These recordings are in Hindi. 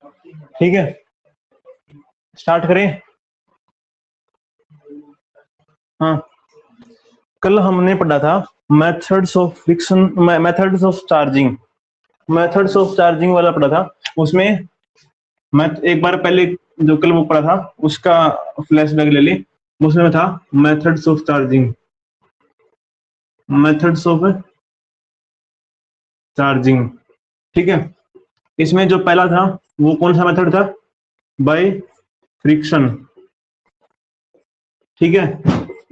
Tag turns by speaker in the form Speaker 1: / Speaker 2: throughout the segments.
Speaker 1: ठीक है, स्टार्ट करें। हाँ, कल हमने पढ़ा था methods of friction, methods of charging, methods of charging वाला पढ़ा था। उसमें मैं एक बार पहले जो कल वो पढ़ा था उसका फ्लैशबैक ले ली। उसमें था methods of charging, methods of charging. ठीक है, इसमें जो पहला था वो कौन सा मेथड था? By friction. ठीक है,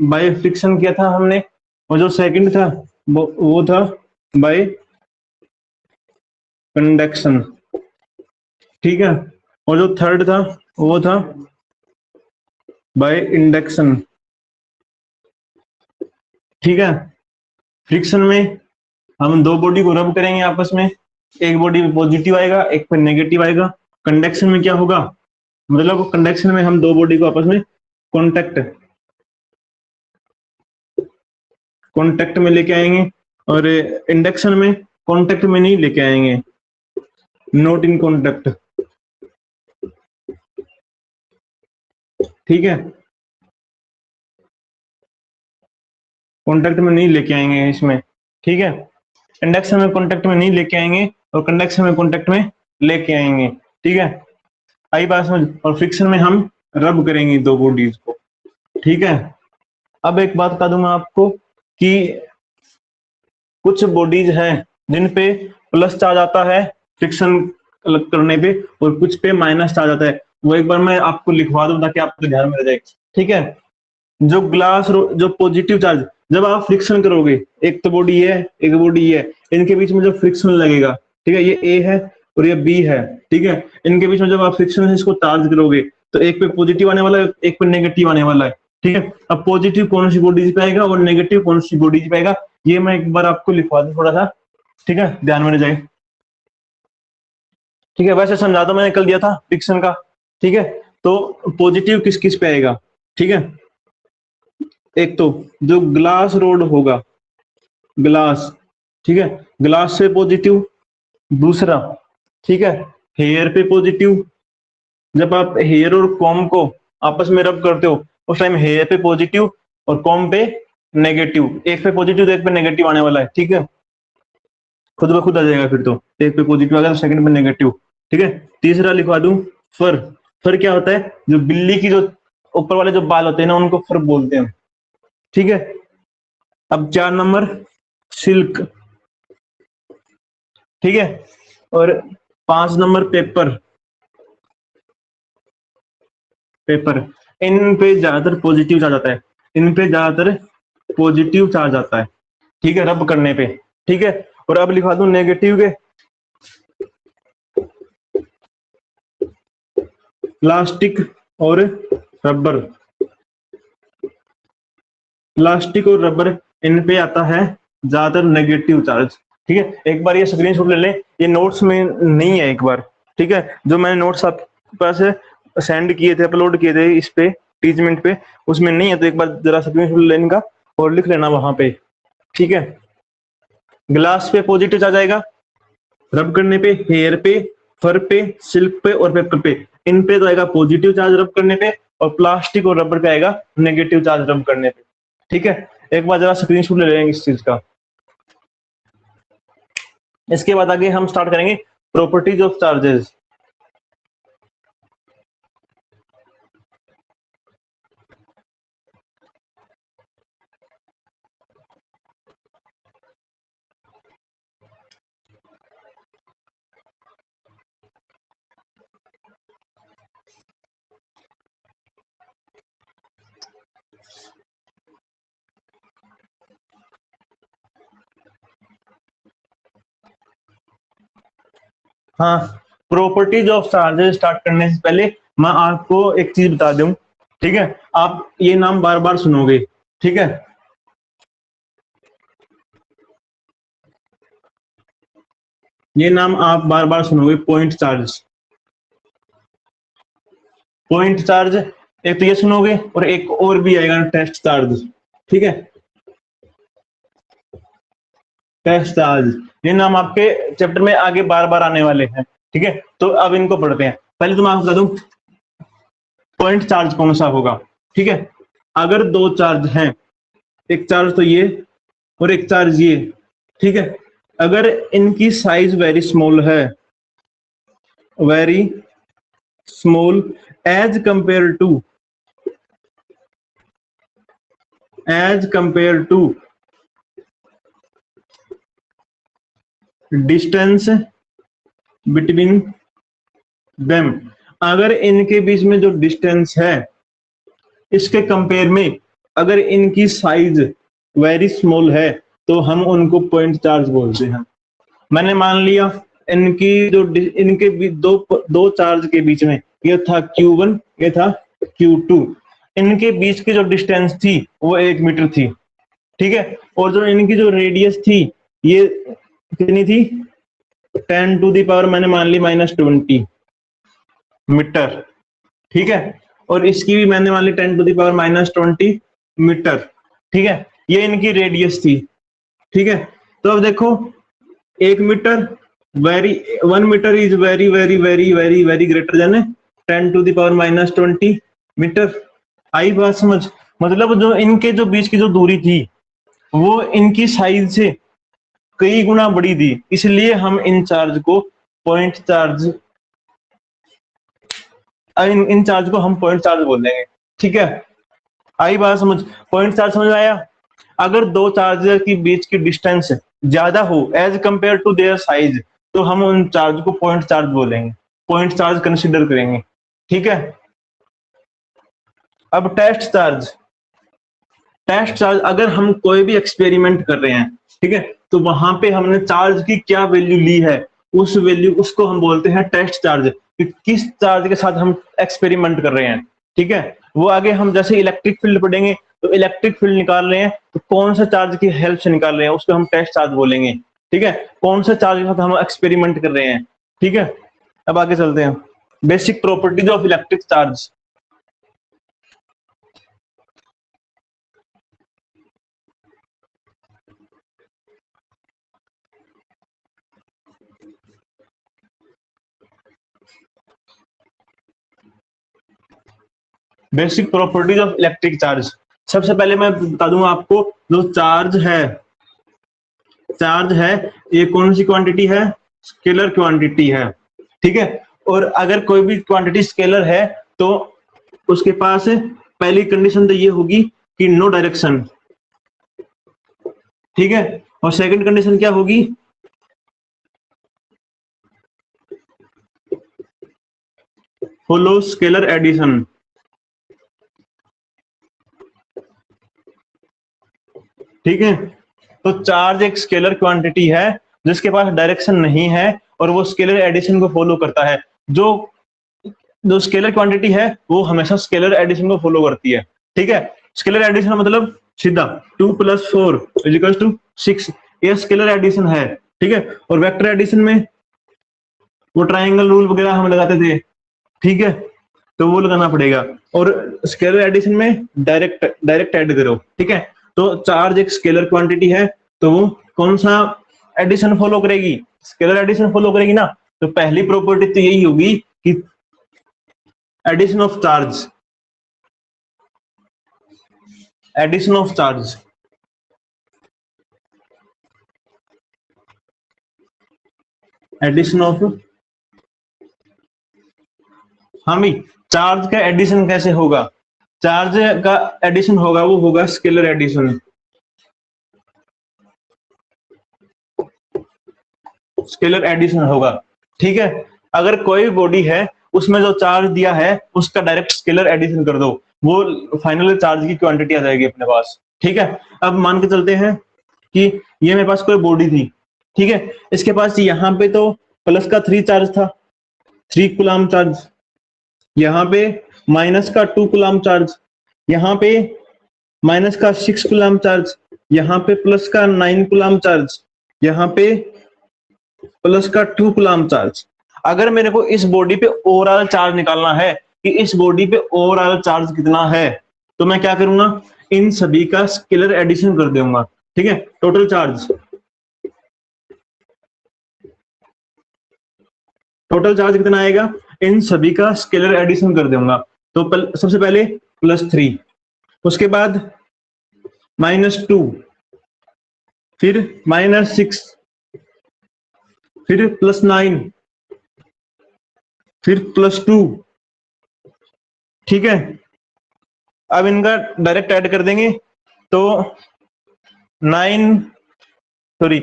Speaker 1: बाय फ्रिक्शन किया था हमने। और जो सेकंड था वो था बाय कंडक्शन। ठीक है, और जो थर्ड था वो था बाय इंडक्शन। ठीक है, फ्रिक्शन में हम दो बॉडी को रब करेंगे आपस में, एक बॉडी पे पॉजिटिव आएगा, एक पे नेगेटिव आएगा। कंडक्शन में क्या होगा? मतलब कंडक्शन में हम दो बॉडी को आपस में कॉन्टेक्ट कॉन्टेक्ट में लेके आएंगे, और इंडक्शन में कॉन्टेक्ट में नहीं लेके आएंगे, नॉट इन कॉन्टेक्ट। ठीक है, कॉन्टेक्ट में नहीं लेके आएंगे इसमें। ठीक है, इंडक्शन में कॉन्टेक्ट में नहीं लेके आएंगे और कंडक्शन में कॉन्टेक्ट में लेके आएंगे। ठीक है, आई बात समझ। और फ्रिक्शन में हम रब करेंगे दो बॉडीज को। ठीक है, अब एक बात बता दूंगा आपको कि कुछ बॉडीज हैं जिन पे प्लस चार्ज आता है फ्रिक्शन करने पे, और कुछ पे माइनस चार्ज आता है। वो एक बार मैं आपको लिखवा दूं ताकि आपको ध्यान में रह जाए। ठीक है, जो जो पॉजिटिव चार्ज, जब आप फ्रिक्शन करोगे, एक तो बॉडी है एक बॉडी है, इनके बीच में जो फ्रिक्शन लगेगा, ठीक है, ये ए है और ये बी है। ठीक है, इनके बीच में जब आप फ्रिक्शन से इसको चार्ज करोगे तो एक पे पॉजिटिव आने वाला है, एक पे नेगेटिव आने वाला है। ठीक है, अब पॉजिटिव कौन सी बॉडी पे आएगा और नेगेटिव कौन सी बॉडी पे आएगा, ये मैं एक बार आपको लिखवा दूं थोड़ा सा। ठीक है, ध्यान में रह जाए। ठीक है, वैसे समझा तो मैंने कल दिया था फ्रिक्शन का। ठीक है, तो पॉजिटिव किस किस पे आएगा? ठीक है, एक तो जो ग्लास रोड होगा, ग्लास, ठीक है, ग्लास से पॉजिटिव। दूसरा, ठीक है, हेयर पे पॉजिटिव। जब आप हेयर और कॉम को आपस में रब करते हो उस टाइम हेयर पे पॉजिटिव और कॉम पे नेगेटिव। एक पे पॉजिटिव तो एक पे नेगेटिव आने वाला है। ठीक है, खुद ब खुद आ जाएगा फिर तो, एक पे पॉजिटिव आ गया तो सेकंड पे नेगेटिव। ठीक है, तीसरा लिखवा दूं फर। फर क्या होता है? जो बिल्ली की जो ऊपर वाले जो बाल होते हैं ना उनको फर बोलते हैं। ठीक है, अब 4 नंबर सिल्क। ठीक है, और 5 नंबर पेपर। पेपर, इन पे ज्यादातर पॉजिटिव चार्ज आता है, इन पे ज्यादातर पॉजिटिव चार्ज आता है। ठीक है, रब करने पे। ठीक है, और अब लिखवा दूं नेगेटिव के, प्लास्टिक और रबर। प्लास्टिक और रबर, इन पे आता है ज्यादातर नेगेटिव चार्ज। ठीक है, एक बार ये स्क्रीनशॉट ले लें, ये नोट्स में नहीं है एक बार। ठीक है, जो मैंने नोट्स आपके पास सेंड किए थे, अपलोड किए थे इस पे टीचमेंट पे, उसमें नहीं है, तो एक बार जरा स्क्रीनशॉट लेने का और लिख लेना वहां पे। ठीक है, ग्लास पे पॉजिटिव चार्ज आएगा, रब करने पे हेयर पे, फर पे, सिल्क पे और पेपर पे, इन पे तो आएगा पॉजिटिव चार्ज रब करने पे, और प्लास्टिक और रबर पे आएगा नेगेटिव चार्ज रब करने पे। ठीक है, एक बार जरा स्क्रीनशॉट ले लेंगे इस चीज का। इसके बाद आगे हम स्टार्ट करेंगे प्रॉपर्टीज ऑफ चार्जेस। हाँ, प्रॉपर्टीज ऑफ चार्जेस स्टार्ट करने से पहले मैं आपको एक चीज बता दूं। ठीक है, आप ये नाम बार बार सुनोगे। ठीक है, ये नाम आप बार बार सुनोगे, पॉइंट चार्ज। पॉइंट चार्ज, एक तो ये सुनोगे और एक और भी आएगा टेस्ट चार्ज। ठीक है, टेस्ट चार्ज, ये नाम आपके चैप्टर में आगे बार बार आने वाले हैं। ठीक है, तो अब इनको पढ़ते हैं। पहले तो मैं आपको बता दूं पॉइंट चार्ज कौन सा होगा। ठीक है, अगर दो चार्ज हैं, एक चार्ज तो ये और एक चार्ज ये, ठीक है, अगर इनकी साइज वेरी स्मॉल है, very small as compare to distance between them, अगर इनके बीच में जो डिस्टेंस है इसके कंपेयर में अगर इनकी साइज वेरी स्मॉल है तो हम उनको पॉइंट चार्ज बोलते हैं। मैंने मान लिया इनके दो चार्ज के बीच में ये था Q1, ये था Q2, इनके बीच की जो डिस्टेंस थी वो 1 मीटर थी। ठीक है, और जो इनकी जो रेडियस थी ये कितनी थी, 10⁻, मैंने मान ली -20 मीटर। ठीक है, और इसकी भी मैंने मान ली 10⁻⁻20 मीटर। ठीक है, ये इनकी रेडियस थी। ठीक है, तो अब देखो 1 metre very 1 metre is very very very very very greater than 10⁻⁻20 metre. आई बात समझ? मतलब जो इनके जो बीच की जो दूरी थी वो इनकी साइज से कई गुना बड़ी थी, इसलिए हम इन चार्ज को पॉइंट चार्ज इन चार्ज को हम पॉइंट चार्ज बोल देंगे। ठीक है, आई बात समझ? पॉइंट चार्ज समझ आया? अगर दो चार्ज के बीच की डिस्टेंस ज्यादा हो as compare to their size तो हम उन चार्ज को पॉइंट चार्ज बोलेंगे, पॉइंट चार्ज कंसीडर करेंगे। ठीक है, अब टेस्ट चार्ज अगर हम कोई भी एक्सपेरिमेंट कर रहे हैं, ठीक है, तो वहां पे हमने चार्ज की क्या वैल्यू ली है उस वैल्यू उसको हम बोलते हैं टेस्ट चार्ज, कि किस चार्ज के साथ हम एक्सपेरिमेंट कर रहे हैं। ठीक है, वो आगे हम जैसे इलेक्ट्रिक फील्ड पढ़ेंगे तो इलेक्ट्रिक फील्ड निकाल रहे हैं तो कौन सा चार्ज की हेल्प से निकाल रहे हैं उसको हम टेस्ट चार्ज बोलेंगे। ठीक है, कौन सा चार्ज के साथ हम एक्सपेरिमेंट कर रहे हैं। ठीक है, अब आगे चलते हैं, basic properties of electric charge. Basic properties of electric charge. सबसे पहले मैं बता दूंगा आपको, जो चार्ज है ये कौन सी क्वांटिटी है, स्केलर क्वांटिटी है। ठीक है, और अगर कोई भी क्वांटिटी स्केलर है तो उसके पास पहली कंडीशन तो ये होगी कि नो डायरेक्शन। ठीक है, और सेकंड कंडीशन क्या होगी, फॉलो स्केलर एडिशन। ठीक है, तो चार्ज एक स्केलर क्वांटिटी है जिसके पास डायरेक्शन नहीं है और वो स्केलर एडिशन को फॉलो करता है। जो जो स्केलर क्वांटिटी है वो हमेशा स्केलर एडिशन को फॉलो करती है। ठीक है, स्केलर एडिशन मतलब सीधा 2 + 4 = 6, ये स्केलर एडिशन है। ठीक है, और वेक्टर एडिशन में वो ट्राइंगल रूल वगैरह हम लगाते थे। ठीक है, तो वो लगाना पड़ेगा, और स्केलर एडिशन में डायरेक्ट ऐड करो। ठीक है, तो चार्ज एक स्केलर क्वांटिटी है तो वो कौन सा एडिशन फॉलो करेगी, स्केलर एडिशन फॉलो करेगी ना। तो पहली प्रॉपर्टी तो यही होगी कि addition of charge, addition of charge addition of हम ही चार्ज का एडिशन कैसे होगा, चार्ज का एडिशन होगा वो होगा स्केलर एडिशन, स्केलर एडिशन होगा। ठीक है, अगर कोई बॉडी है उसमें जो चार्ज दिया है उसका डायरेक्ट स्केलर एडिशन कर दो, वो फाइनल चार्ज की क्वांटिटी आ जाएगी अपने पास। ठीक है, अब मान के चलते हैं कि ये मेरे पास कोई बॉडी थी। ठीक है, इसके पास यहाँ पे तो प्लस का 3 चार्ज था, 3 कूलम चार्ज, यहाँ पे माइनस का 2 कूलम चार्ज, यहाँ पे माइनस का 6 कूलम चार्ज, यहाँ पे प्लस का 9 कूलम चार्ज, यहाँ पे प्लस का 2 कूलम चार्ज। अगर मेरे को इस बॉडी पे ओवरऑल चार्ज निकालना है कि इस बॉडी पे ओवरऑल चार्ज कितना है, तो मैं क्या करूंगा, इन सभी का स्केलर एडिशन कर दूंगा। ठीक है, टोटल चार्ज टोटल चार्ज कितना आएगा, इन सभी का स्केलर एडिशन कर दूंगा। तो सबसे पहले +3, उसके बाद -2, फिर -6, फिर +9, फिर +2, ठीक है। अब इनका डायरेक्ट ऐड कर देंगे तो 9 और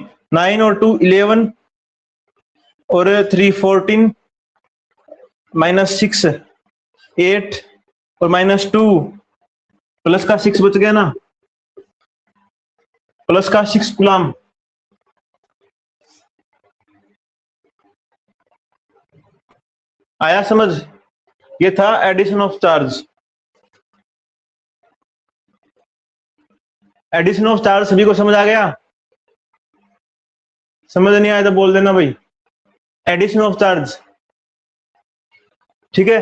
Speaker 1: 2 11 और 3 14, -6 8 और -2 प्लस का 6 बच गया ना, प्लस का 6 कूलम। आया समझ? ये था addition of charge. Addition of charge सभी को समझ आ गया? समझ नहीं आया तो बोल देना भाई। एडिशन ऑफ चार्ज, ठीक है।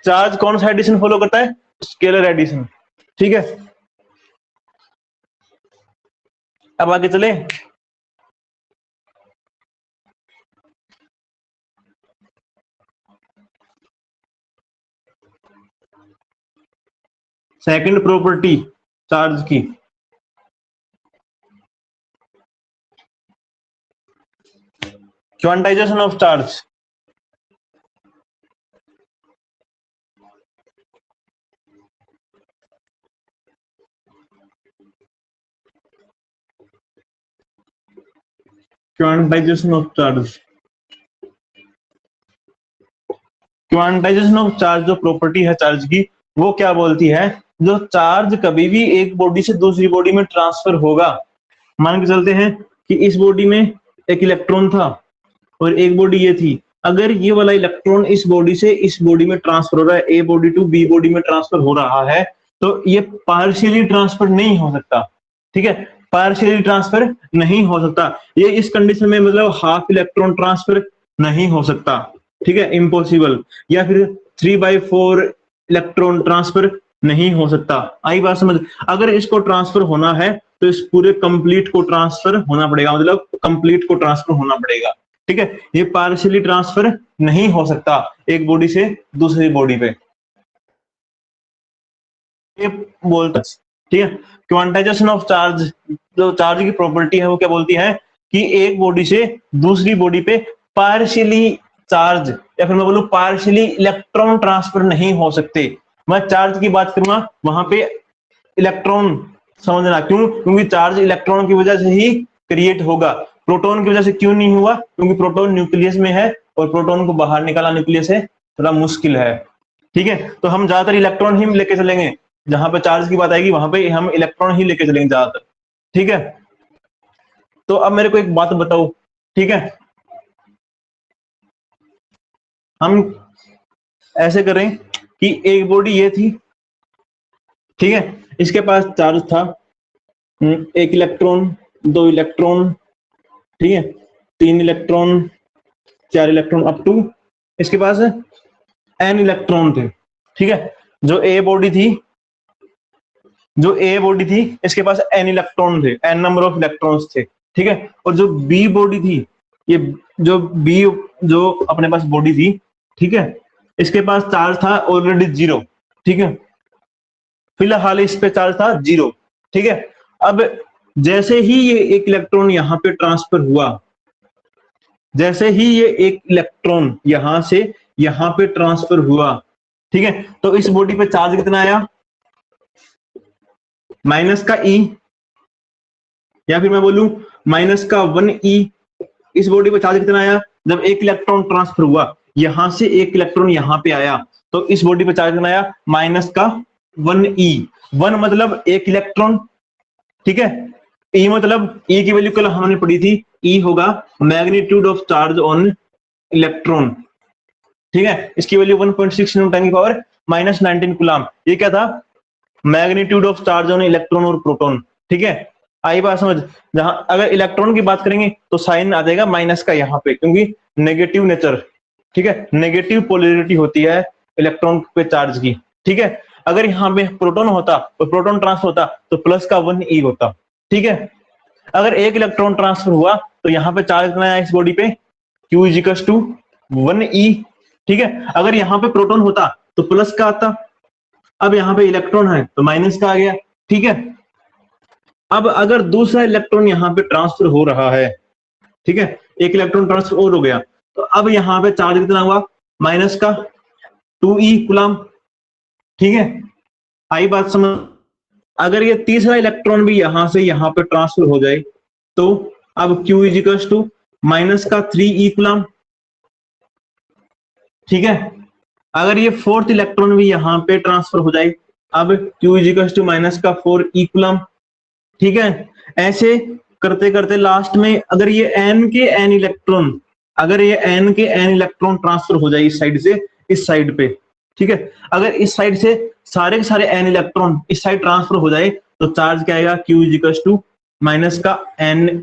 Speaker 1: चार्ज कौन सा एडिशन फॉलो करता है, स्केलर एडिशन, ठीक है। अब आगे चले। सेकंड प्रॉपर्टी चार्ज की, quantization of charge. Quantization of charge, quantization of charge जो प्रॉपर्टी है चार्ज की, वो क्या बोलती है, जो चार्ज कभी भी एक बॉडी से दूसरी बॉडी में ट्रांसफर होगा। मान के चलते हैं कि इस बॉडी में एक इलेक्ट्रॉन था और एक बॉडी ये थी। अगर ये वाला इलेक्ट्रॉन इस बॉडी से इस बॉडी में ट्रांसफर हो रहा है, A body to B body में ट्रांसफर हो रहा है, तो ये पार्शियली ट्रांसफर नहीं हो सकता, ठीक है। पार्शियली ट्रांसफर नहीं हो सकता, ये इस कंडीशन में मतलब हाफ इलेक्ट्रॉन ट्रांसफर नहीं हो सकता, ठीक है, इम्पॉसिबल। या फिर 3/4 इलेक्ट्रॉन ट्रांसफर नहीं हो सकता। आई बात समझ? अगर इसको ट्रांसफर होना है तो इस पूरे कंप्लीट को ट्रांसफर होना पड़ेगा, मतलब कंप्लीट को ट्रांसफर होना पड़ेगा, ठीक है। ये पार्शियली ट्रांसफर नहीं हो सकता एक बॉडी से दूसरी बॉडी पे, ये बोलता, ठीक है। क्वांटाइजेशन ऑफ चार्ज, जो चार्ज की प्रॉपर्टी है वो क्या बोलती है कि एक बॉडी से दूसरी बॉडी पे पार्शियली चार्ज या फिर मैं बोलूं पार्शियली इलेक्ट्रॉन ट्रांसफर नहीं हो सकते। मैं चार्ज की बात करूंगा वहां पे इलेक्ट्रॉन समझना, क्यों? क्योंकि चार्ज इलेक्ट्रॉन की वजह से ही क्रिएट होगा, प्रोटॉन की वजह से क्यों नहीं हुआ? क्योंकि प्रोटॉन न्यूक्लियस में है और प्रोटॉन को बाहर निकालना न्यूक्लियस से थोड़ा मुश्किल है, ठीक है। तो हम ज्यादातर इलेक्ट्रॉन ही लेके चलेंगे, जहां पे चार्ज की बात आएगी वहां पे हम इलेक्ट्रॉन ही लेके चलेंगे ज्यादातर, ठीक है। तो अब मेरे को एक बात बताओ, ठीक है, हम ऐसे करें कि एक बॉडी ये थी, ठीक है, इसके पास चार्ज था 1 इलेक्ट्रॉन, 2 इलेक्ट्रॉन, ठीक है, 3 इलेक्ट्रॉन, 4 इलेक्ट्रॉन, अप टू इसके पास n इलेक्ट्रॉन थे, ठीक है। जो ए बॉडी थी इसके पास n इलेक्ट्रॉन थे, n नंबर ऑफ इलेक्ट्रॉन्स थे, ठीक है। और जो बी बॉडी थी, ये जो अपने पास बॉडी थी, ठीक है, इसके पास चार्ज था ऑलरेडी 0, ठीक है। फिलहाल इस पे चार्ज था 0, ठीक है। अब जैसे ही ये एक इलेक्ट्रॉन यहां पे ट्रांसफर हुआ, जैसे ही ये एक इलेक्ट्रॉन यहां से यहां पे ट्रांसफर हुआ, ठीक है, तो इस बॉडी पे चार्ज कितना आया, माइनस का E, या फिर मैं बोलूं माइनस का 1E। इस बॉडी पे चार्ज कितना आया, जब एक इलेक्ट्रॉन ट्रांसफर हुआ यहां से एक इलेक्ट्रॉन यहां पे आया, तो इस बॉडी पे चार्ज कितना आया, माइनस का 1E। 1 मतलब एक इलेक्ट्रॉन, ठीक है। E मतलब E की वैल्यू कल हमने पढ़ी थी, E होगा magnitude of charge on electron, ठीक है। इसकी वैल्यू 1.6 × 10⁻⁻19 कूलम। ये क्या था, magnitude of charge on electron और प्रोटॉन, ठीक है। आई बात समझ? जहां अगर इलेक्ट्रॉन की बात करेंगे तो साइन आ जाएगा माइनस का यहाँ पे, क्योंकि नेगेटिव नेचर, ठीक है, नेगेटिव पोलैरिटी होती है इलेक्ट्रॉन पे चार्ज की, ठीक है। अगर यहाँ पे प्रोटॉन होता और प्रोटॉन ट्रांसफर होता तो प्लस का 1E होता, ठीक है। अगर एक इलेक्ट्रॉन ट्रांसफर हुआ तो यहाँ पे चार्ज कितना है इस बॉडी पे, Q = 1e, ठीक है। अगर यहाँ पे प्रोटॉन होता तो प्लस का आता, अब यहाँ पे इलेक्ट्रॉन है तो माइनस का आ गया, ठीक है। अब अगर दूसरा इलेक्ट्रॉन यहाँ पे ट्रांसफर हो रहा है, ठीक है, एक इलेक्ट्रॉन ट्रांसफर और हो गया, तो अब यहाँ पे चार्ज कितना हुआ, माइनस का 2e कूलम, ठीक है। आई बात समझ। अगर ये तीसरा इलेक्ट्रॉन भी यहां से यहां पे ट्रांसफर हो जाए तो अब Q is equal to minus का 3e कूलम, ठीक है। अगर ये फोर्थ इलेक्ट्रॉन भी यहां पे ट्रांसफर हो जाए, अब Q is equal to minus का 4e कूलम, ठीक है। ऐसे करते करते लास्ट में अगर ये n के n इलेक्ट्रॉन, अगर ये n के n इलेक्ट्रॉन ट्रांसफर हो जाए इस साइड से इस साइड पे, ठीक है, अगर इस साइड से सारे के सारे n इलेक्ट्रॉन इस साइड ट्रांसफर हो जाए तो चार्ज क्या आएगा, Q is equal to minus का Ne,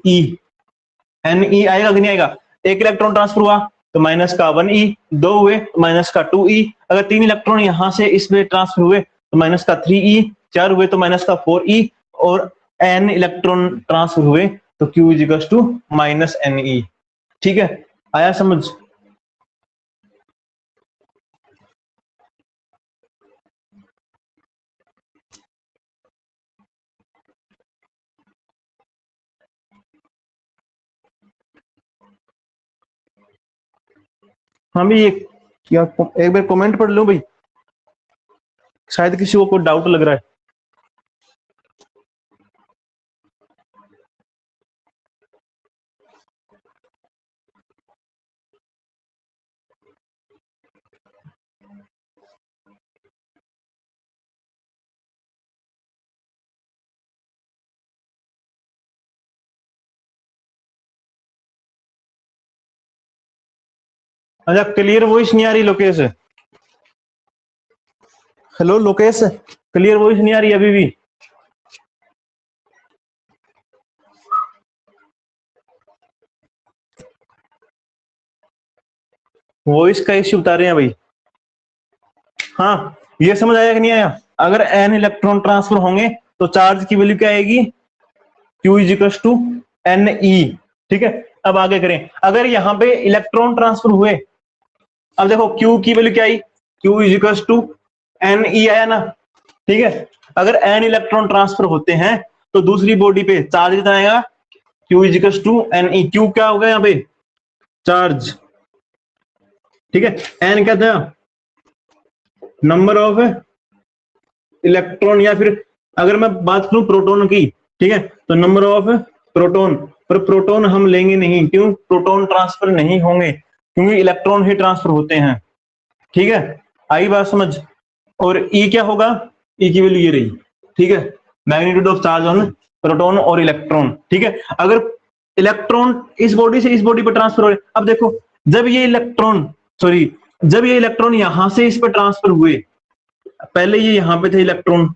Speaker 1: Ne आएगा कि नहीं आएगा। एक इलेक्ट्रॉन ट्रांसफर हुआ तो माइनस का 1e, दो हुए तो माइनस का 2e, अगर तीन इलेक्ट्रॉन यहां से इसमें ट्रांसफर हुए तो माइनस का 3e, चार हुए तो माइनस का 4e, और n इलेक्ट्रॉन ट्रांसफर हुए तो Q is equal to minus Ne, ठीक है। आया समझ। हाँ भी एक क्या, एक बार कमेंट पढ़ लो भाई, शायद किसी को कोई डाउट लग रहा है। अच्छा क्लियर वॉइस नहीं आ रही Lokesh, hello Lokesh, clear voice नहीं आ रही अभी भी। वॉइस का इश्यू बता रहे हैं भाई। हाँ ये समझ आया कि नहीं आया। अगर n इलेक्ट्रॉन ट्रांसफर होंगे तो चार्ज की वैल्यू क्या आएगी, Q is equal to Ne, ठीक है। अब आगे करें, अगर यहाँ पे इलेक्ट्रॉन ट्रांसफर हुए, अब देखो Q की वैल्यू क्या आई, Q is equal to Ne आया ना, ठीक है। अगर n इलेक्ट्रॉन ट्रांसफर होते हैं तो दूसरी बॉडी पे चार्ज कितना आएगा, Q is equal to Ne, Q क्या होगा यहाँ पे, चार्ज, ठीक है। n क्या था, नंबर ऑफ इलेक्ट्रॉन, या फिर अगर मैं बात करूं प्रोटॉन की, ठीक है, तो नंबर ऑफ प्रोटॉन, पर प्रोटॉन हम लेंगे नहीं, क्यों, प्रोटॉन ट्रांसफर नहीं होंगे क्योंकि इलेक्ट्रॉन ही ट्रांसफर होते हैं, ठीक है। आई बात समझ। और E क्या होगा, E की वैल्यू ये रही, ठीक है, magnitude of charge on proton और इलेक्ट्रॉन, ठीक है। अगर इलेक्ट्रॉन इस बॉडी से इस बॉडी पर ट्रांसफर हो रहे, अब देखो जब ये इलेक्ट्रॉन, सॉरी, जब ये इलेक्ट्रॉन यहां से इस पर ट्रांसफर हुए, पहले ये यहां पे थे इलेक्ट्रॉन,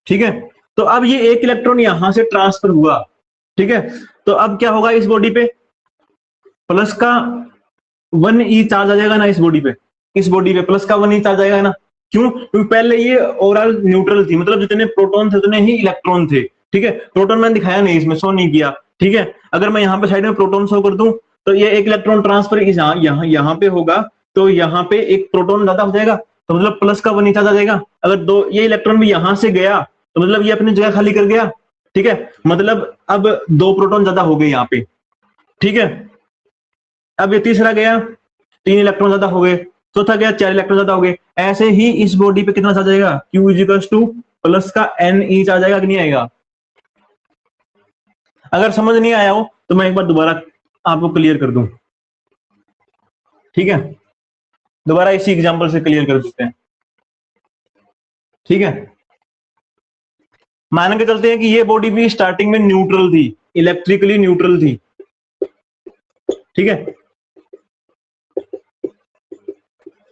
Speaker 1: ठीक है, तो अब ये एक इलेक्ट्रॉन यहां से ट्रांसफर हुआ, ठीक है, तो अब क्या होगा, इस बॉडी पे प्लस का 1e चार्ज आ जाएगा ना, इस बॉडी पे, इस बॉडी पे प्लस का 1e चार्ज आएगा ना, क्यों, क्योंकि पहले ये ओवरऑल न्यूट्रल थी, मतलब जितने प्रोटॉन थे उतने ही इलेक्ट्रॉन थे, ठीक है। प्रोटॉन मैंने दिखाया नहीं, इसमें शो नहीं किया, ठीक है। अगर मैं यहाँ पे साइड में प्रोटॉन शो कर दूं तो ये एक इलेक्ट्रॉन ट्रांसफर यहाँ पे होगा, तो यहाँ पे एक प्रोटॉन ज्यादा हो जाएगा, तो मतलब प्लस का 1e चार्ज आ जाएगा। अगर दो ये इलेक्ट्रॉन भी यहां से गया तो मतलब ये अपनी जगह खाली कर गया, ठीक है, मतलब अब दो प्रोटॉन ज्यादा हो गए यहाँ पे, ठीक है। अब ये तीसरा गया, तीन इलेक्ट्रॉन ज्यादा हो गए, चौथा गया, चार इलेक्ट्रॉन ज्यादा हो गए, ऐसे ही इस बॉडी पे कितना चार्ज आएगा, Q is equal two plus का Ne चार्ज आएगा कि नहीं आएगा। अगर समझ नहीं आया हो तो मैं एक बार दोबारा आपको क्लियर कर दूं, ठीक है, दोबारा इसी एग्जांपल से क्लियर कर देते हैं, ठीक है। मान के चलते हैं कि ये बॉडी भी स्टार्टिंग में न्यूट्रल थी, इलेक्ट्रिकली न्यूट्रल थी, ठीक है।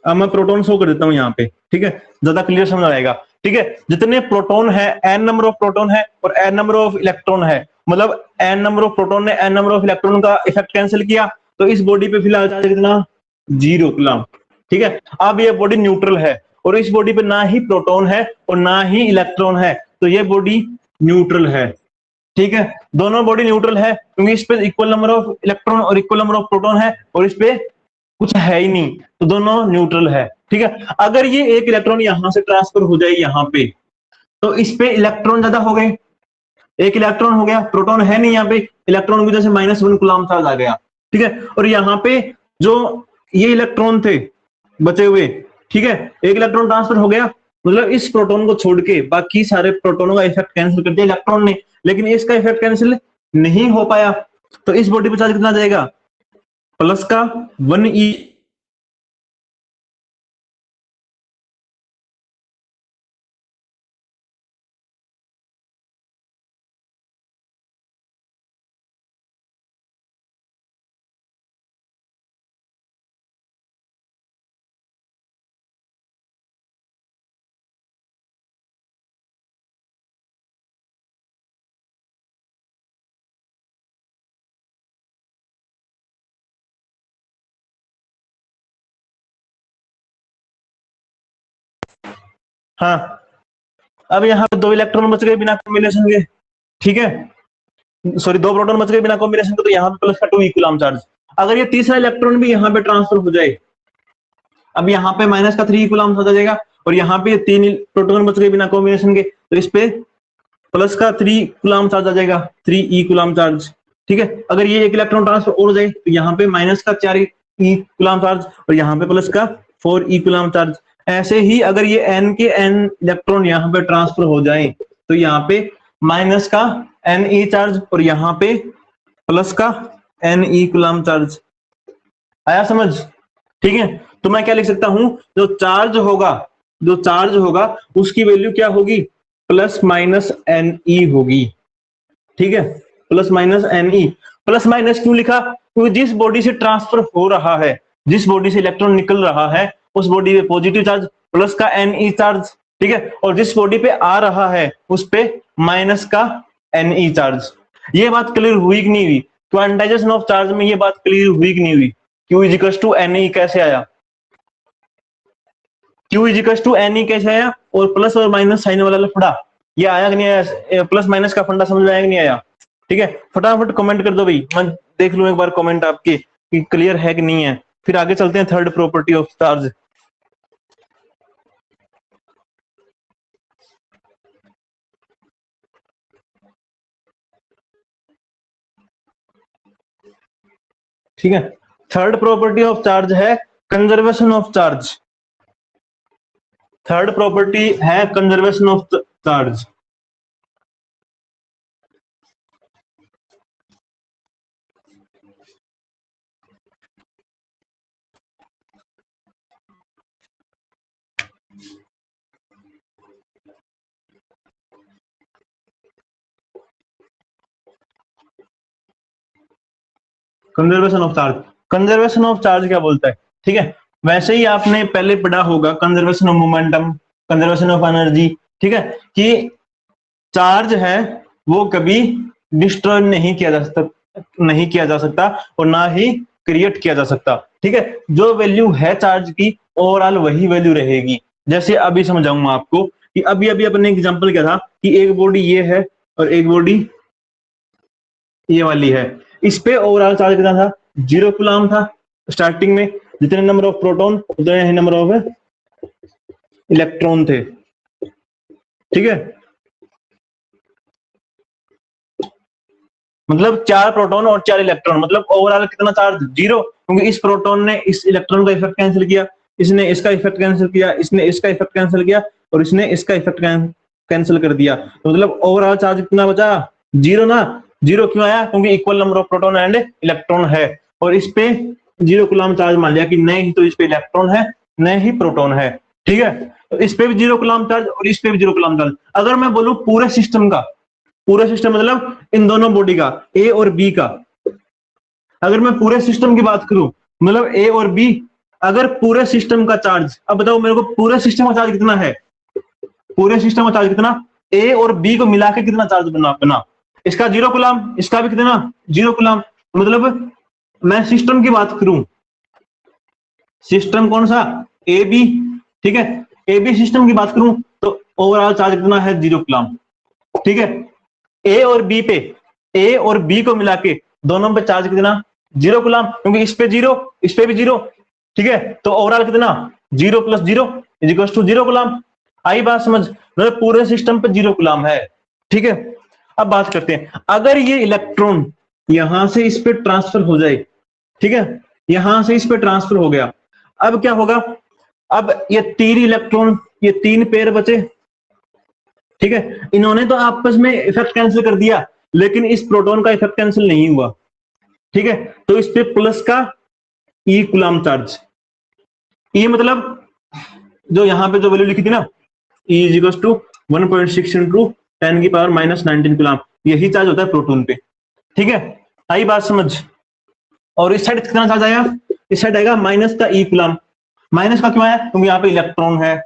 Speaker 1: अब मैं प्रोटॉन शो कर देता हूं यहाँ पे, ठीक है, ज्यादा क्लियर समझ आएगा, ठीक है। जितने प्रोटॉन है, n नंबर ऑफ प्रोटॉन है और n नंबर ऑफ इलेक्ट्रॉन है, मतलब n नंबर ऑफ प्रोटॉन ने n नंबर ऑफ इलेक्ट्रॉन का इफेक्ट कैंसिल किया, तो इस बॉडी पे फिलहाल चार्ज कितना, 0 कूलम, ठीक है। अब ये बॉडी न्यूट्रल है और इस बॉडी पे ना ही प्रोटॉन है और ना ही इलेक्ट्रॉन है, तो ये बॉडी न्यूट्रल है, ठीक है, दोनों बॉडी न्यूट्रल है क्योंकि इस पे इक्वल नंबर ऑफ इलेक्ट्रॉन और इक्वल नंबर ऑफ प्रोटॉन है और इस पे कुछ है ही नहीं, तो दोनों न्यूट्रल है। ठीक है, अगर ये एक इलेक्ट्रॉन यहां से ट्रांसफर हो जाए यहां पे, तो इस पे इलेक्ट्रॉन ज्यादा हो गए, एक इलेक्ट्रॉन हो गया, प्रोटॉन है नहीं यहाँ पे, इलेक्ट्रॉन की वजह से -1 कूलम्ब चार्ज आ गया। ठीक है, और यहाँ पे जो ये इलेक्ट्रॉन थे बचे हुए, ठीक है, एक इलेक्ट्रॉन ट्रांसफर हो गया, मतलब इस प्रोटॉन को छोड़ के बाकी सारे प्रोटॉनों का इफेक्ट कैंसिल कर दिया इलेक्ट्रॉन ने, लेकिन इसका इफेक्ट कैंसिल नहीं हो पाया, तो इस बॉडी पर चार्ज कितना जाएगा, प्लस का 1e। हाँ, अब यहाँ पे 2 इलेक्ट्रॉन बच गए बिना कॉम्बिनेशन के, ठीक है, सॉरी 2 प्रोटॉन बच गए बिना कॉम्बिनेशन के, तो यहाँ पे प्लस का 2 कूलम्ब चार्ज। अगर ये तीसरा इलेक्ट्रॉन भी यहाँ पे ट्रांसफर हो जाए, अब यहाँ पे माइनस का 3 कूलम्ब हो जाएगा, और यहाँ पे 3 प्रोटॉन बच गए बिना कॉम्बिनेशन के, तो इस पे प्लस का 3 कूलम्ब चार्ज आ जाएगा, 3e कूलम्ब चार्ज। ठीक है, अगर ये एक इलेक्ट्रॉन ट्रांसफर हो जाए तो यहाँ पे माइनस का 4e कूलम्ब चार्ज और यहाँ पे प्लस का 4e कूलम्ब चार्ज। ऐसे ही अगर ये n के n इलेक्ट्रॉन यहाँ पे ट्रांसफर हो जाए तो यहाँ पे माइनस का ne चार्ज और यहाँ पे प्लस का ne कूलम्ब चार्ज। आया समझ? ठीक है, तो मैं क्या लिख सकता हूं, जो चार्ज होगा उसकी वैल्यू क्या होगी, प्लस माइनस Ne होगी। ठीक है, plus minus Ne। Plus minus क्यों लिखा, क्योंकि जिस बॉडी से ट्रांसफर हो रहा है, जिस बॉडी से इलेक्ट्रॉन निकल रहा है, उस बॉडी पे पॉजिटिव चार्ज प्लस का Ne चार्ज। ठीक है, और जिस बॉडी पे आ रहा है उस पे माइनस का Ne चार्ज। ये बात क्लियर हुई कि नहीं हुई? क्वांटाइजेशन ऑफ चार्ज में ये बात क्लियर हुई कि नहीं हुई? Q इजिकल्स टू Ne कैसे आया, Q इजिकल्स टू Ne कैसे आया, और प्लस और माइनस साइन वाला लफड़ा ये आया कि नहीं आया, प्लस माइनस का फंडा समझ में आया कि नहीं आया? ठीक है, फटाफट कमेंट कर दो भाई, मैं देख लूं एक बार कमेंट आपके कि क्लियर है कि नहीं है, फिर आगे चलते हैं थर्ड प्रॉपर्टी ऑफ चार्ज। ठीक है, थर्ड प्रॉपर्टी ऑफ चार्ज है conservation of charge. Third property है conservation of charge. Conservation of charge, conservation of charge क्या बोलता है? ठीक है, वैसे ही आपने पहले पढ़ा होगा conservation of momentum, conservation of energy. ठीक है, कि चार्ज है वो कभी डिस्ट्रॉय नहीं किया जा सकता और ना ही क्रिएट किया जा सकता। ठीक है, जो वैल्यू है चार्ज की ओवरऑल वही वैल्यू रहेगी। जैसे अभी समझाऊंगा आपको कि अभी अभी अपने एग्जांपल क्या था कि एक बॉडी ये है और एक बॉडी ये वाली है, इस पे ओवरऑल चार्ज कितना था, 0 कूलम्ब था स्टार्टिंग में, जितने नंबर ऑफ प्रोटॉन उतने ही नंबर ऑफ इलेक्ट्रॉन थे। ठीक है, मतलब 4 प्रोटॉन और 4 इलेक्ट्रॉन, मतलब ओवरऑल कितना चार्ज, 0, क्योंकि इस प्रोटॉन ने इस इलेक्ट्रॉन का इफेक्ट कैंसिल किया, इसने इसका इफेक्ट कैंसिल किया, इसने इसका इफेक्ट कैंसिल किया और इसने इसका इफेक्ट कैंसिल कर दिया, तो मतलब ओवरऑल चार्ज कितना बचा, 0 ना। 0 क्यों आया, क्योंकि equal number of proton and electron है, और इस पे 0 कूलम्ब चार्ज मान लिया कि नहीं तो इस पे इलेक्ट्रॉन है नहीं ही प्रोटॉन है। ठीक है, तो इस पे भी 0 कूलम्ब चार्ज और इस पे भी 0 कूलम्ब चार्ज। अगर मैं बोलूं पूरे सिस्टम का, पूरे सिस्टम मतलब इन दोनों बॉडी का, ए और बी का, अगर मैं पूरे सिस्टम की बात करूं मतलब ए और बी, अगर पूरे सिस्टम का चार्ज, अब बताओ मेरे को पूरे सिस्टम का चार्ज कितना है, पूरे सिस्टम का चार्ज कितना, ए और बी को मिला के कितना चार्ज बना, इसका 0 कूलम्ब, इसका भी कितना 0 कूलम्ब। मतलब मैं सिस्टम की बात करूं, सिस्टम कौन सा, ए बी। ठीक है, ए बी सिस्टम की बात करूं तो ओवरऑल चार्ज कितना है, 0 कूलम्ब। ठीक है, ए और बी पे, ए और बी को मिला के दोनों पे चार्ज कितना, 0 कूलम, क्योंकि इस पे 0, इस पे भी 0, ठीक है। तो ओवरऑल कितना, 0 + 0 = 0 कूलम। आई बात समझ, मतलब पूरे सिस्टम पे 0 कूलम है, ठीक है। अब बात करते हैं, अगर ये इलेक्ट्रॉन यहां से इस पे ट्रांसफर हो जाए, ठीक है, यहां से इस पे ट्रांसफर हो गया, अब क्या होगा, अब ये 3 इलेक्ट्रॉन, ये 3 पेयर बचे, ठीक है। इन्होंने तो आपस में इफेक्ट कैंसिल कर दिया, लेकिन इस प्रोटॉन का इफेक्ट कैंसिल नहीं हुआ, ठीक है। तो इस पे प्लस का ई कूलम चार्ज, ये मतलब जो यहां पे जो वैल्यू लिखी थी ना, E = 1.6 × 10⁻⁻19 कूलम, यही चार्ज होता है प्रोटॉन पे, ठीक है। आई बात समझ। और इस साइड कितना चार्ज आया, इस साइड आएगा माइनस का ई कूलम। माइनस का क्यों आया, क्योंकि यहाँ पे इलेक्ट्रॉन है,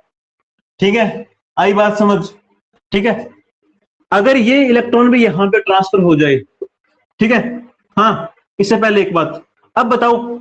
Speaker 1: ठीक है। आई बात समझ, ठीक है। अगर ये इलेक्ट्रॉन भी यहां पे ट्रांसफर हो जाए, ठीक है, हाँ, इससे पहले एक बात, अब बताओ,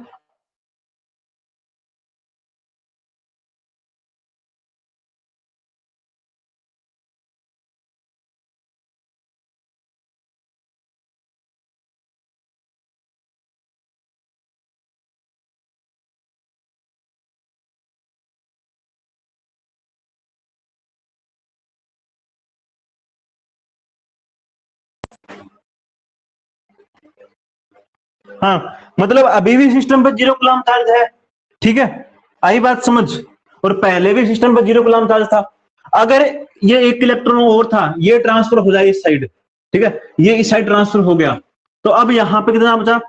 Speaker 1: हाँ, मतलब अभी भी सिस्टम पे 0 कूलम चार्ज है, ठीक है। आई बात समझ। और पहले भी सिस्टम पे 0 कूलम चार्ज था। अगर ये एक इलेक्ट्रॉन और था, ये ट्रांसफर हो जाए इस साइड, ठीक है, ये इस साइड ट्रांसफर हो गया, तो अब यहां पे कितना बचा,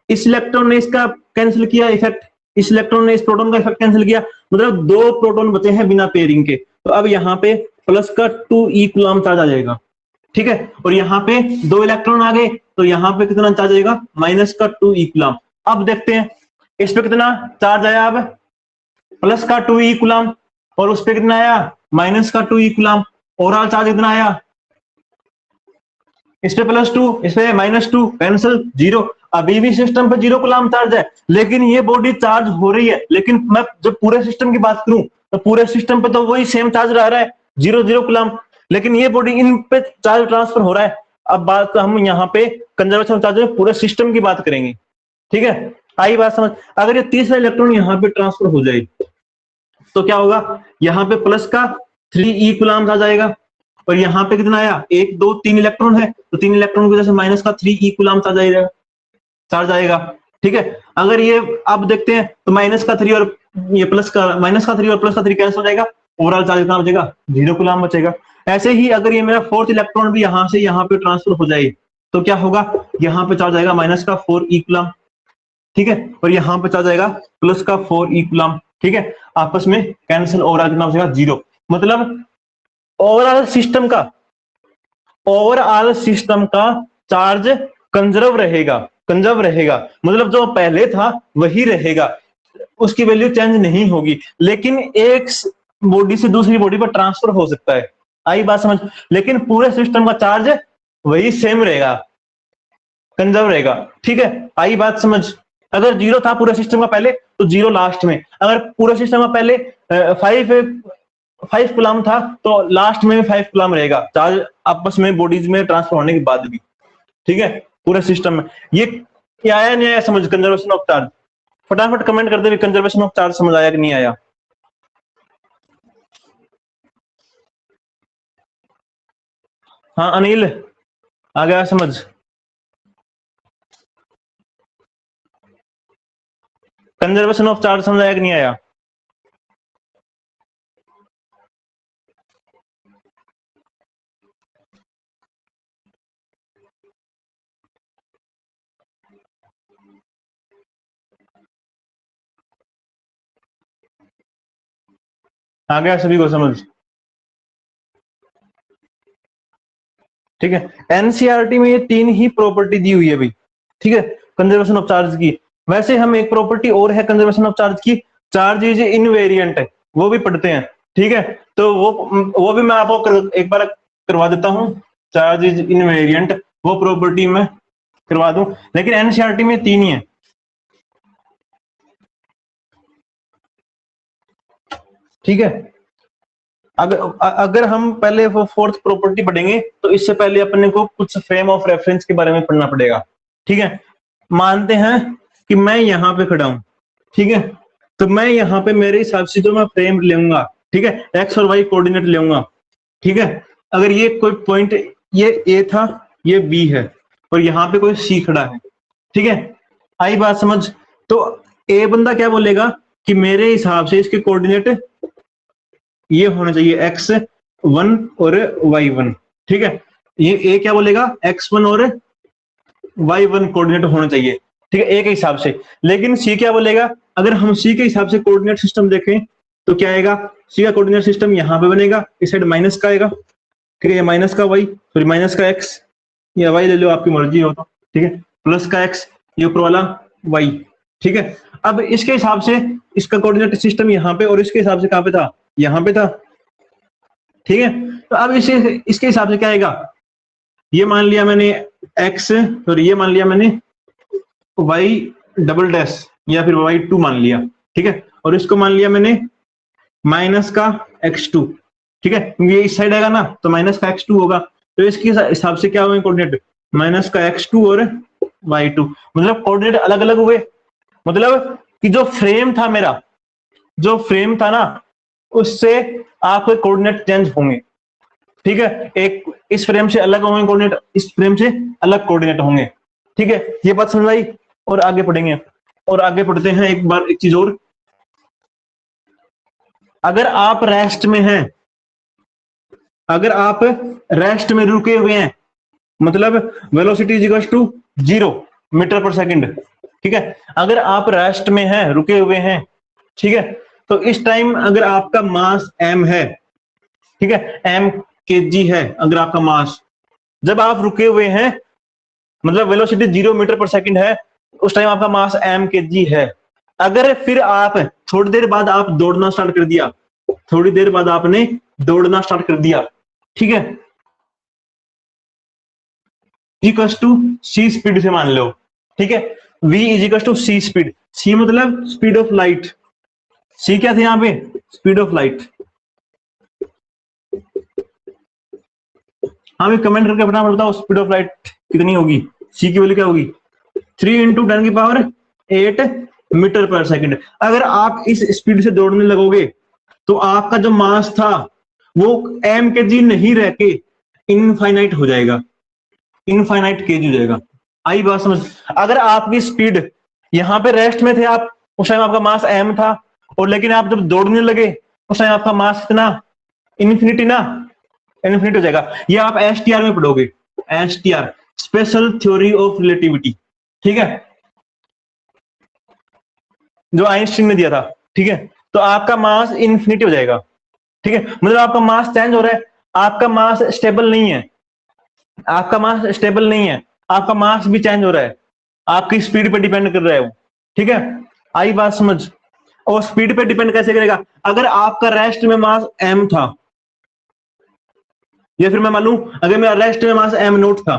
Speaker 1: इस इलेक्ट्रॉन ने इसका कैंसिल किया इफेक्ट, इस इलेक्ट्रॉन ने इस प्रोटॉन का इफेक्ट कैंसिल किया, मतलब 2 प्रोटॉन बचे हैं बिना पेयरिंग के। तो अब यहाँ पे प्लस का 2 कूलम चार्ज आ जाएगा, ठीक है। और यहाँ पे 2 इलेक्ट्रॉन आ गए, तो यहाँ पे कितना चार्ज आएगा, माइनस का 2 कूलम। अब देखते हैं इस पे कितना चार्ज आया, अब प्लस का 2 कूलम, और उस पे कितना आया, माइनस का 2 कूलम। ओवरऑल चार्ज कितना आया, इस पे +2, इस पे -2, कैंसिल, 0। अभी भी सिस्टम पे 0 कूलम चार्ज है, लेकिन ये बॉडी चार्ज हो रही है। लेकिन मैं जब पूरे सिस्टम की बात करूं, तो पूरे सिस्टम पे तो वही सेम चार्ज रह रहा है, 0 कूलम, लेकिन ये बॉडी इन पे चार्ज ट्रांसफर हो रहा है। अब बात हम यहाँ पे कंजर्वेशन चार्ज में पूरे सिस्टम की बात करेंगे, ठीक है। आई बात समझ। अगर ये तीसरा इलेक्ट्रॉन यहाँ पे ट्रांसफर हो जाए, तो क्या होगा, यहाँ पे प्लस का 3 कूलम आ जाएगा, और यहाँ पे कितना आया, 1 2 3 इलेक्ट्रॉन है, तो 3 इलेक्ट्रॉन की वजह से माइनस का 3 कूलम चार्ज आएगा, ठीक है। अगर ये अब देखते हैं, तो माइनस का 3 और ये प्लस का, माइनस का 3 और प्लस का 3 कैंसिल हो जाएगा, ओवरऑल चार्ज कितना बचेगा, 0 कूलम बचेगा। ऐसे ही अगर ये मेरा 4th इलेक्ट्रॉन भी यहाँ से यहाँ पे ट्रांसफर हो जाए, तो क्या होगा, यहाँ पे चार्ज आएगा माइनस का 4 कूलम, ठीक है। और यहाँ पे चार्ज आएगा प्लस का 4 कूलम, ठीक है। आपस में कैंसिल, ओवरऑल कितना बचेगा, 0। मतलब ओवरऑल सिस्टम का चार्ज कंजर्व रहेगा, मतलब जो पहले था वही रहेगा, उसकी वैल्यू चेंज नहीं होगी, लेकिन एक बॉडी से दूसरी बॉडी पर ट्रांसफर हो सकता है। आई बात समझ। लेकिन पूरे सिस्टम का चार्ज वही सेम रहेगा, कंजर्व रहेगा, ठीक है। आई बात समझ। अगर 0 था पूरे सिस्टम का पहले, तो 0 लास्ट में। अगर पूरे सिस्टम का पहले 5 कूलम था, तो लास्ट में 5 कूलम रहेगा चार्ज, आपस में बॉडीज में ट्रांसफर होने के बाद भी, ठीक है, पूरे सिस्टम में। ये आया नहीं आया समझ, कंजर्वेशन ऑफ चार्ज? फटाफट कमेंट कर दे, कंजर्वेशन ऑफ चार्ज समझ आया कि नहीं आया। हाँ अनिल, आ गया समझ? कंजर्वेशन ऑफ चार्ज समझ आया कि नहीं आया? आ गया सभी को समझ? ठीक है। एनसीईआरटी में ये 3 ही प्रॉपर्टी दी हुई है भाई, ठीक है, कंजर्वेशन ऑफ चार्ज की। वैसे हम एक प्रॉपर्टी और है कंजर्वेशन ऑफ चार्ज की, चार्ज इज इनवेरिएंट है, वो भी पढ़ते हैं, ठीक है। तो वो भी मैं आपको एक बार करवा देता हूँ, चार्ज इज इनवेरिएंट, वो प्रॉपर्टी में करवा दूं, लेकिन एनसीईआरटी में 3 ही है, ठीक है। अगर हम पहले वो फोर्थ प्रॉपर्टी पढ़ेंगे तो इससे पहले अपने को कुछ फ्रेम ऑफ रेफरेंस के बारे में पढ़ना पड़ेगा। ठीक है, मानते हैं कि मैं यहाँ पे खड़ा हूं, ठीक है, तो मैं यहाँ पे मेरे हिसाब से जो मैं फ्रेम लूंगा, ठीक है, एक्स और वाई कोऑर्डिनेट लूंगा, ठीक है। अगर ये कोई पॉइंट, ये ए था, ये बी है, और यहाँ पे कोई सी खड़ा है, ठीक है, आई बात समझ। तो ए बंदा क्या बोलेगा कि मेरे हिसाब से इसके कोऑर्डिनेट ये होना चाहिए x1 और y1, ठीक है। ये ए क्या बोलेगा, x1 और y1 कोऑर्डिनेट होना चाहिए, ठीक है, ए के हिसाब से। लेकिन सी क्या बोलेगा, अगर हम सी के हिसाब से कोऑर्डिनेट सिस्टम देखें तो क्या आएगा, सी का कोऑर्डिनेट सिस्टम यहाँ पे बनेगा, इस साइड माइनस का आएगा, फिर ये माइनस का y, फिर माइनस का x, या y ले लो आपकी मर्जी हो तो, ठीक है, प्लस का x, ये ऊपर वाला y, ठीक है। अब इसके हिसाब से इसका कोऑर्डिनेट सिस्टम यहाँ पे और इसके हिसाब से कहाँ पे था, यहाँ पे था, ठीक है। तो अब इसके हिसाब से क्या आएगा, ये मान लिया मैंने x और ये मान लिया मैंने y डबल डैश या फिर y2 मान लिया, ठीक है, और इसको मान लिया मैंने माइनस का x2, ठीक है, ये इस साइड आएगा ना तो माइनस का x2 होगा, तो इसके हिसाब से क्या हुए कोऑर्डिनेट, माइनस का x2 और y2, मतलब कोऑर्डिनेट अलग अलग हुए। मतलब कि जो फ्रेम था मेरा, जो फ्रेम था ना, उससे आपके कोऑर्डिनेट चेंज होंगे, ठीक है, एक इस फ्रेम से अलग होंगे कोऑर्डिनेट, इस फ्रेम से अलग कोऑर्डिनेट होंगे, ठीक है, ये बात समझ आई। और आगे पढ़ेंगे, और आगे पढ़ते हैं एक बार एक चीज और, अगर आप रेस्ट में हैं, अगर आप रेस्ट में रुके हुए हैं, मतलब velocity is equal to 0 metre पर सेकंड, ठीक है, अगर आप रेस्ट में हैं, रुके हुए हैं, ठीक है, तो इस टाइम अगर आपका मास m है, ठीक है, m kg है अगर आपका मास, जब आप रुके हुए हैं, मतलब वेलोसिटी 0 मीटर पर सेकंड है, उस टाइम आपका मास m kg है। अगर फिर आप थोड़ी देर बाद आप दौड़ना स्टार्ट कर दिया, थोड़ी देर बाद आपने दौड़ना स्टार्ट कर दिया, ठीक है, इक्वल टू सी स्पीड से मान लो, ठीक है, v is equal to c speed, c मतलब स्पीड ऑफ लाइट, सी क्या थे यहां पे, स्पीड ऑफ लाइट। हाँ, कमेंट करके फटाफट बताओ स्पीड ऑफ लाइट कितनी होगी, सी की वैल्यू क्या होगी, 3 × 10⁸ मीटर पर सेकंड। अगर आप इस स्पीड से दौड़ने लगोगे तो आपका जो मास था वो m kg नहीं रह के इनफाइनाइट हो जाएगा, इनफाइनाइट kg हो जाएगा। आई बात समझ। अगर आपकी स्पीड यहाँ पे रेस्ट में थे आप, उस टाइम आपका मास m था, और लेकिन आप जब दौड़ने लगे उस टाइम आपका मास कितना, इन्फिनिटी ना, इन्फिनिटी हो जाएगा। ये आप STR में पढ़ोगे, STR special theory of relativity, ठीक है, जो आइंस्टीन ने दिया था, ठीक है। तो आपका मास इन्फिनिटी हो जाएगा, ठीक है, मतलब आपका मास चेंज हो रहा है, आपका मास स्टेबल नहीं है, आपका मास स्टेबल नहीं है, आपका मास भी चेंज हो रहा है, आपकी स्पीड पे डिपेंड कर रहा है वो, ठीक है, आई बात समझ। और स्पीड पे डिपेंड कैसे करेगा, अगर आपका रेस्ट में मास m था, या फिर मैं मान लूं अगर मेरा रेस्ट में मास m0 था,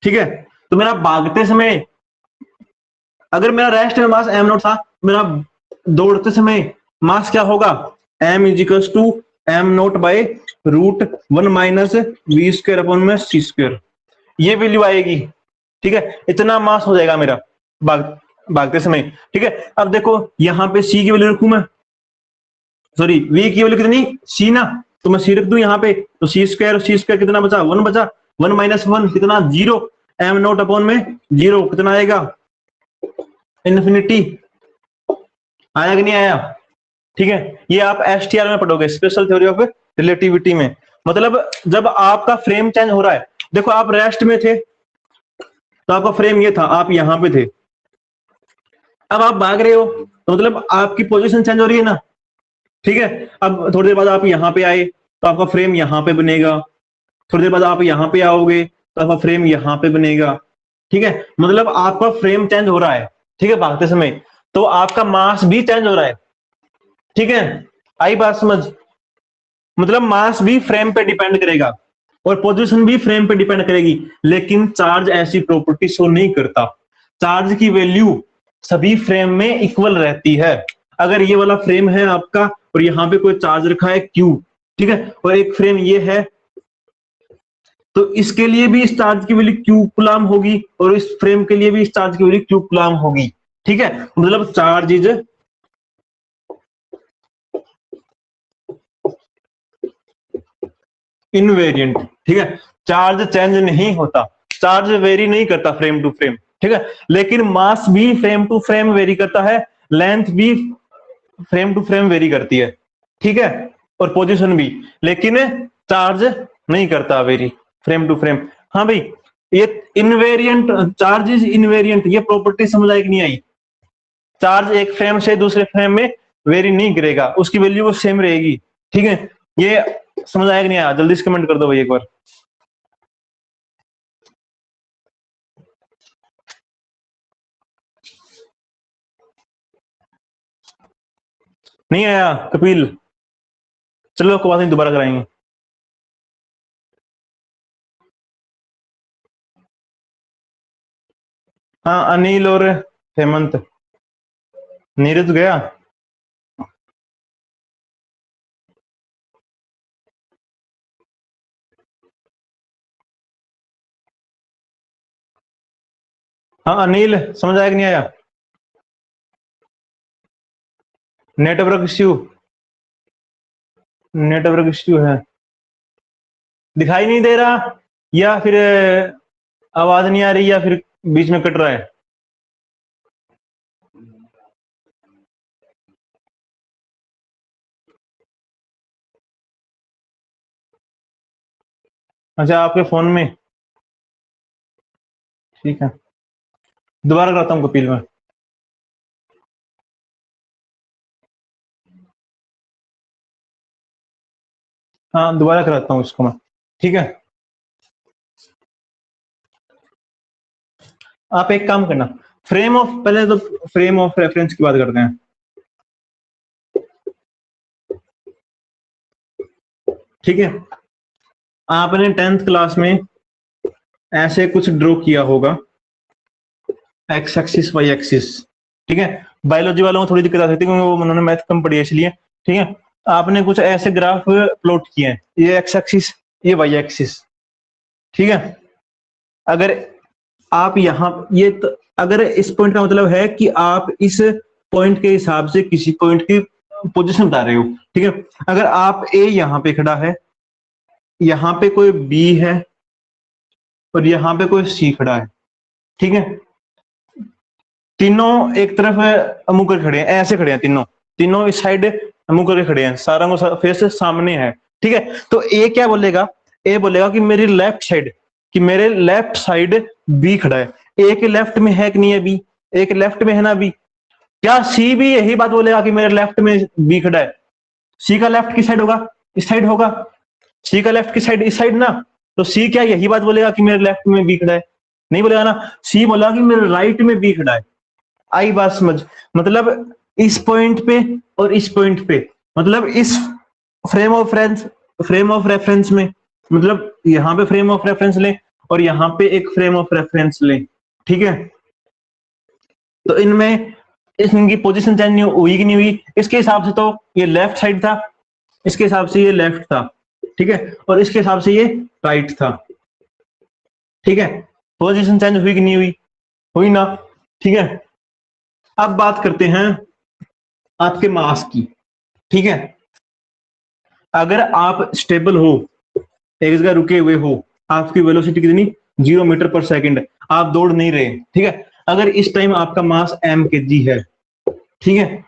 Speaker 1: ठीक है, तो मेरा भागते समय, अगर मेरा रेस्ट में मास m0 था, मेरा दौड़ते समय मास क्या होगा, m is equal to m0/√1 - v²/c², ये वैल्यू आएगी, ठीक है, इतना मास हो जाएगा मेरा भागते समय, ठीक है। अब देखो यहाँ पे c की वैल्यू रखूं मैं, सॉरी v की वैल्यू कितनी, c ना, तो मैं c रख दूं यहाँ पे, तो c² कितना बचा, 1 बचा, 1 - 1 कितना, 0, m0/0 कितना आएगा, इन्फिनिटी, आया कि नहीं आया, ठीक है। ये आप STR में पढ़ोगे, स्पेशल थ्योरी ऑफ रिलेटिविटी में। मतलब जब आपका फ्रेम चेंज हो रहा है, देखो आप रेस्ट में थे तो आपका फ्रेम ये था, आप यहां पे थे, अब आप भाग रहे हो तो मतलब आपकी पोजीशन चेंज हो रही है ना, ठीक है। अब थोड़ी देर बाद आप यहाँ पे आए तो आपका फ्रेम यहाँ पे बनेगा, थोड़ी देर बाद आप यहाँ पे आओगे तो आपका फ्रेम यहाँ पे बनेगा, ठीक है, मतलब आपका फ्रेम चेंज हो रहा है, ठीक है, भागते समय, तो आपका मास भी चेंज हो रहा है, ठीक है, आई बात समझ। मतलब मास भी फ्रेम पे डिपेंड करेगा और पोजीशन भी फ्रेम पे डिपेंड करेगी, लेकिन चार्ज ऐसी प्रॉपर्टी शो नहीं करता, चार्ज की वैल्यू सभी फ्रेम में इक्वल रहती है। अगर ये वाला फ्रेम है आपका और यहाँ पे कोई चार्ज रखा है Q, ठीक है, और एक फ्रेम ये है, तो इसके लिए भी इस चार्ज की वैल्यू क्यू कूलम होगी और इस फ्रेम के लिए भी इस चार्ज की वैल्यू क्यू कूलम होगी। ठीक है, मतलब चार्ज इज इनवेरिएंट। ठीक है, चार्ज चेंज नहीं होता, चार्ज वेरी नहीं करता फ्रेम टू फ्रेम। ठीक है, लेकिन मास भी फ्रेम टू फ्रेम वेरी करता है, लेंथ भी फ्रेम टू फ्रेम वेरी करती है। ठीक है, और पोजीशन भी, लेकिन चार्ज नहीं करता वेरी फ्रेम टू फ्रेम। हाँ भाई, ये इनवेरिएंट, चार्ज इज इनवेरिएंट, ये प्रॉपर्टी समझ आई कि नहीं आई? चार्ज एक फ्रेम से दूसरे फ्रेम में वेरी नहीं करेगा, उसकी वैल्यू वो सेम रहेगी। ठीक है, ये समझ आया कि नहीं आया? जल्दी से कमेंट कर दो भाई एक बार। नहीं आया कपिल? चलो कोई बात नहीं, दोबारा कराएंगे। हाँ, अनिल और हेमंत। नीरज गया? हाँ अनिल, समझ आया कि नहीं आया? नेटवर्क इश्यू, नेटवर्क इश्यू है। दिखाई नहीं दे रहा, या फिर आवाज नहीं आ रही, या फिर बीच में कट रहा है? अच्छा, आपके फोन में? ठीक है, दोबारा करता हूँ कपिल में। हाँ, दोबारा कराता हूँ इसको मैं। ठीक है, आप एक काम करना, फ्रेम ऑफ, पहले तो फ्रेम ऑफ रेफरेंस की बात करते हैं। ठीक है, आपने 10th क्लास में ऐसे कुछ ड्रॉ किया होगा, एक्स एक्सिस वाई एक्सिस। ठीक है, बायोलॉजी वालों को थोड़ी दिक्कत आ सकती है क्योंकि वो उन्होंने मैथ कम पढ़ी है इसलिए। ठीक है, आपने कुछ ऐसे ग्राफ प्लॉट किए हैं, ये एक्स एक्सिस, ये वाई एक्सिस। ठीक है, अगर आप यहाँ ये तो, अगर इस पॉइंट का मतलब है कि आप इस पॉइंट के हिसाब से किसी पॉइंट की पोजीशन बता रहे हो। ठीक है, अगर आप ए यहाँ पे खड़ा है, यहाँ पे कोई बी है, और यहाँ पे कोई सी खड़ा है। ठीक है, तीनों एक तरफ मुंह कर खड़े हैं, ऐसे खड़े हैं तीनों, तीनों इस साइड मुंह करके खड़े हैं, सारा को फेस सामने है। ठीक है, तो ए क्या बोलेगा? ए बोलेगा कि मेरी लेफ्ट साइड, कि मेरे लेफ्ट साइड बी खड़ा है। ए के लेफ्ट में है कि नहीं है बी? ए के लेफ्ट में है ना बी? क्या सी भी यही बात बोलेगा कि मेरे लेफ्ट में बी खड़ा है? सी का लेफ्ट किस साइड होगा? इस साइड होगा। सी का लेफ्ट की साइड इस साइड ना, तो सी क्या यही बात बोलेगा कि मेरे लेफ्ट में बी खड़ा है? नहीं बोलेगा ना। सी बोला कि मेरे राइट में बी खड़ा है। आई बात समझ? मतलब इस पॉइंट पे और इस पॉइंट पे, मतलब इस frame of reference, frame of reference में, मतलब यहां पे फ्रेम ऑफ रेफरेंस ले और यहां पे एक फ्रेम ऑफ रेफरेंस ले। ठीक है, तो इनमें इनकी पोजीशन चेंज नहीं हुई कि नहीं हुई? इसके हिसाब से तो ये लेफ्ट साइड था, इसके हिसाब से ये लेफ्ट था। ठीक है, और इसके हिसाब से ये राइट था। ठीक है, पोजीशन चेंज हुई कि नहीं हुई? हुई ना। ठीक है, अब बात करते हैं आपके मास की। ठीक है, अगर आप स्टेबल हो, एक जगह रुके हुए हो, आपकी वेलोसिटी कितनी? 0 मीटर पर सेकंड, आप दौड़ नहीं रहे। ठीक है, अगर इस टाइम आपका मास m के जी है, ठीक है,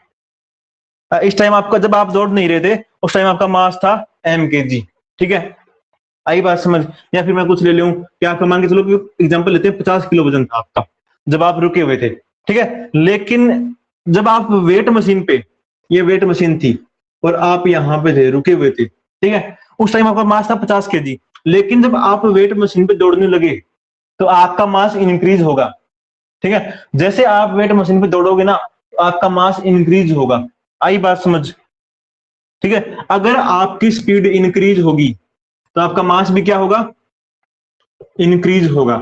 Speaker 1: इस टाइम आपका, जब आप दौड़ नहीं रहे थे उस टाइम आपका मास था m के जी। ठीक है, आई बात समझ? या फिर मैं कुछ ले लूं कि आपका, मान के चलो कि एग्जांपल लेते हैं, 50 किलो वजन था आपका जब आप रुके हुए थे। ठीक है, लेकिन जब आप वेट मशीन पे, ये वेट मशीन थी और आप यहां पे थे, रुके हुए थे। ठीक है, उस टाइम आपका मास था 50 के जी, लेकिन जब आप वेट मशीन पे दौड़ने लगे तो आपका मास इंक्रीज होगा। ठीक है, जैसे आप वेट मशीन पे दौड़ोगे ना, आपका मास इंक्रीज होगा। आई बात समझ? ठीक है, अगर आपकी स्पीड इंक्रीज होगी तो आपका मास भी क्या होगा? इंक्रीज होगा।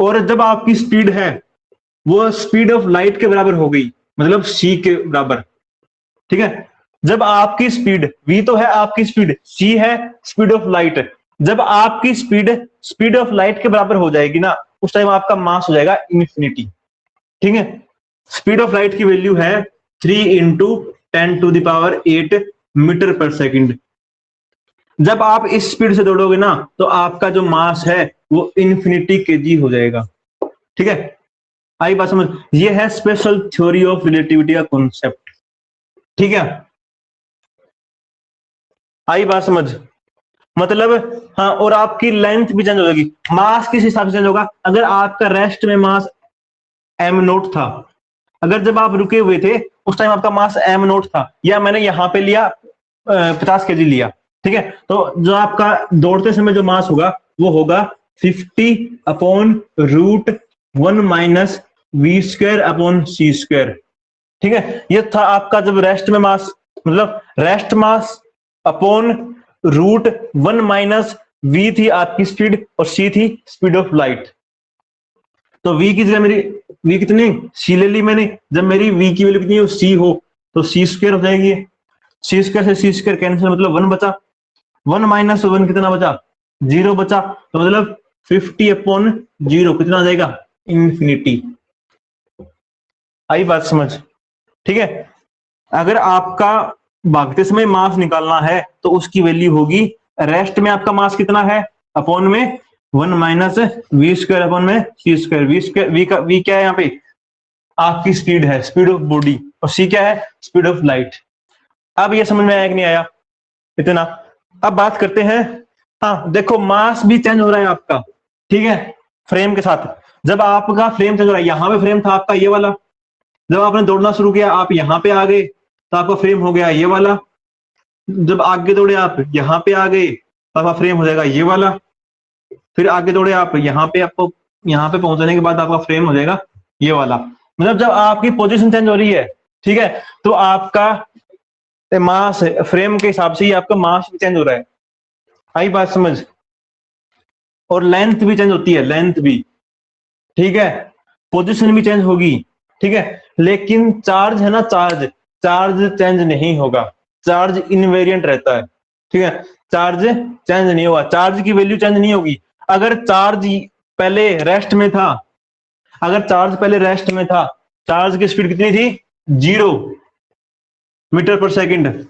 Speaker 1: और जब आपकी स्पीड है वो स्पीड ऑफ लाइट के बराबर हो गई, मतलब सी के बराबर। ठीक है, जब आपकी स्पीड v तो है आपकी स्पीड, c है स्पीड ऑफ लाइट, जब आपकी स्पीड ऑफ लाइट के बराबर हो जाएगी ना, उस टाइम आपका मास हो जाएगा इन्फिनिटी। ठीक है, स्पीड ऑफ लाइट की वैल्यू है 3 इंटू 10⁸ मीटर पर सेकंड। जब आप इस स्पीड से दौड़ोगे ना, तो आपका जो मास है वो इन्फिनिटी केजी हो जाएगा। ठीक है, आई बात समझ? ये है स्पेशल थ्योरी ऑफ रिलेटिविटी का कॉन्सेप्ट। ठीक है, आई बात समझ? मतलब हाँ, और आपकी लेंथ भी चेंज हो जाएगी, मास किस हिसाब से चेंज होगा। अगर आपका रेस्ट में मास एम नोट था, अगर जब आप रुके हुए थे उस टाइम आपका मास एम नोट था, या मैंने यहां पे लिया 50 kg लिया, ठीक है, तो जो आपका दौड़ते समय जो मास होगा वो होगा 50/√1 माइनस v²/c²। ठीक है, ये था आपका जब रेस्ट में मास, मतलब rest mass upon √1 minus v थी आपकी स्पीड और c थी स्पीड ऑफ लाइट। तो v की जगह मेरी v कितनी c ले ली मैंने, जब मेरी v की वैल्यू कितनी हो c हो तो c² हो जाएगी, c² से c² कैंसिल, मतलब 1 बचा, 1 माइनस 1 कितना बचा, 0 बचा, तो मतलब 50/0 कितना आ जाएगा, इन्फिनिटी। आई बात समझ? ठीक है, अगर आपका भागते समय मास निकालना है तो उसकी वैल्यू होगी, रेस्ट में आपका मास कितना है अपॉन में 1 माइनस v² अपॉन में c², v का v क्या है यहाँ पे, आपकी स्पीड है, स्पीड ऑफ बॉडी, और c क्या है, स्पीड ऑफ लाइट। अब ये समझ में आया कि नहीं आया इतना? अब बात करते हैं, हाँ देखो मास भी चेंज हो रहा है आपका, ठीक है, फ्रेम के साथ। जब आपका फ्रेम चेंज हो रहा है, यहां पे फ्रेम था आपका ये वाला, जब आपने दौड़ना शुरू किया आप यहां पे आ गए तो आपका फ्रेम हो गया ये वाला, जब आगे दौड़े आप यहां पे आ गए तो आपका फ्रेम हो जाएगा ये वाला, फिर आगे दौड़े आप यहां पे, आपको यहां पे पहुंचने के बाद आपका फ्रेम हो जाएगा ये वाला। मतलब जब आपकी पोजीशन चेंज हो रही है, ठीक है, तो आपका मास फ्रेम के हिसाब से ही आपका मास भी चेंज हो रहा है। आई बात समझ? और लेंथ भी चेंज होती है, लेंथ भी, ठीक है, पोजीशन भी चेंज होगी, ठीक है, लेकिन चार्ज है ना, चार्ज चार्ज चेंज नहीं होगा, चार्ज इनवेरिएंट रहता है। ठीक है, चार्ज चेंज नहीं होगा, चार्ज की वैल्यू चेंज नहीं होगी। अगर चार्ज पहले रेस्ट में था, अगर चार्ज पहले रेस्ट में था, चार्ज की स्पीड कितनी थी, 0 मीटर पर सेकंड,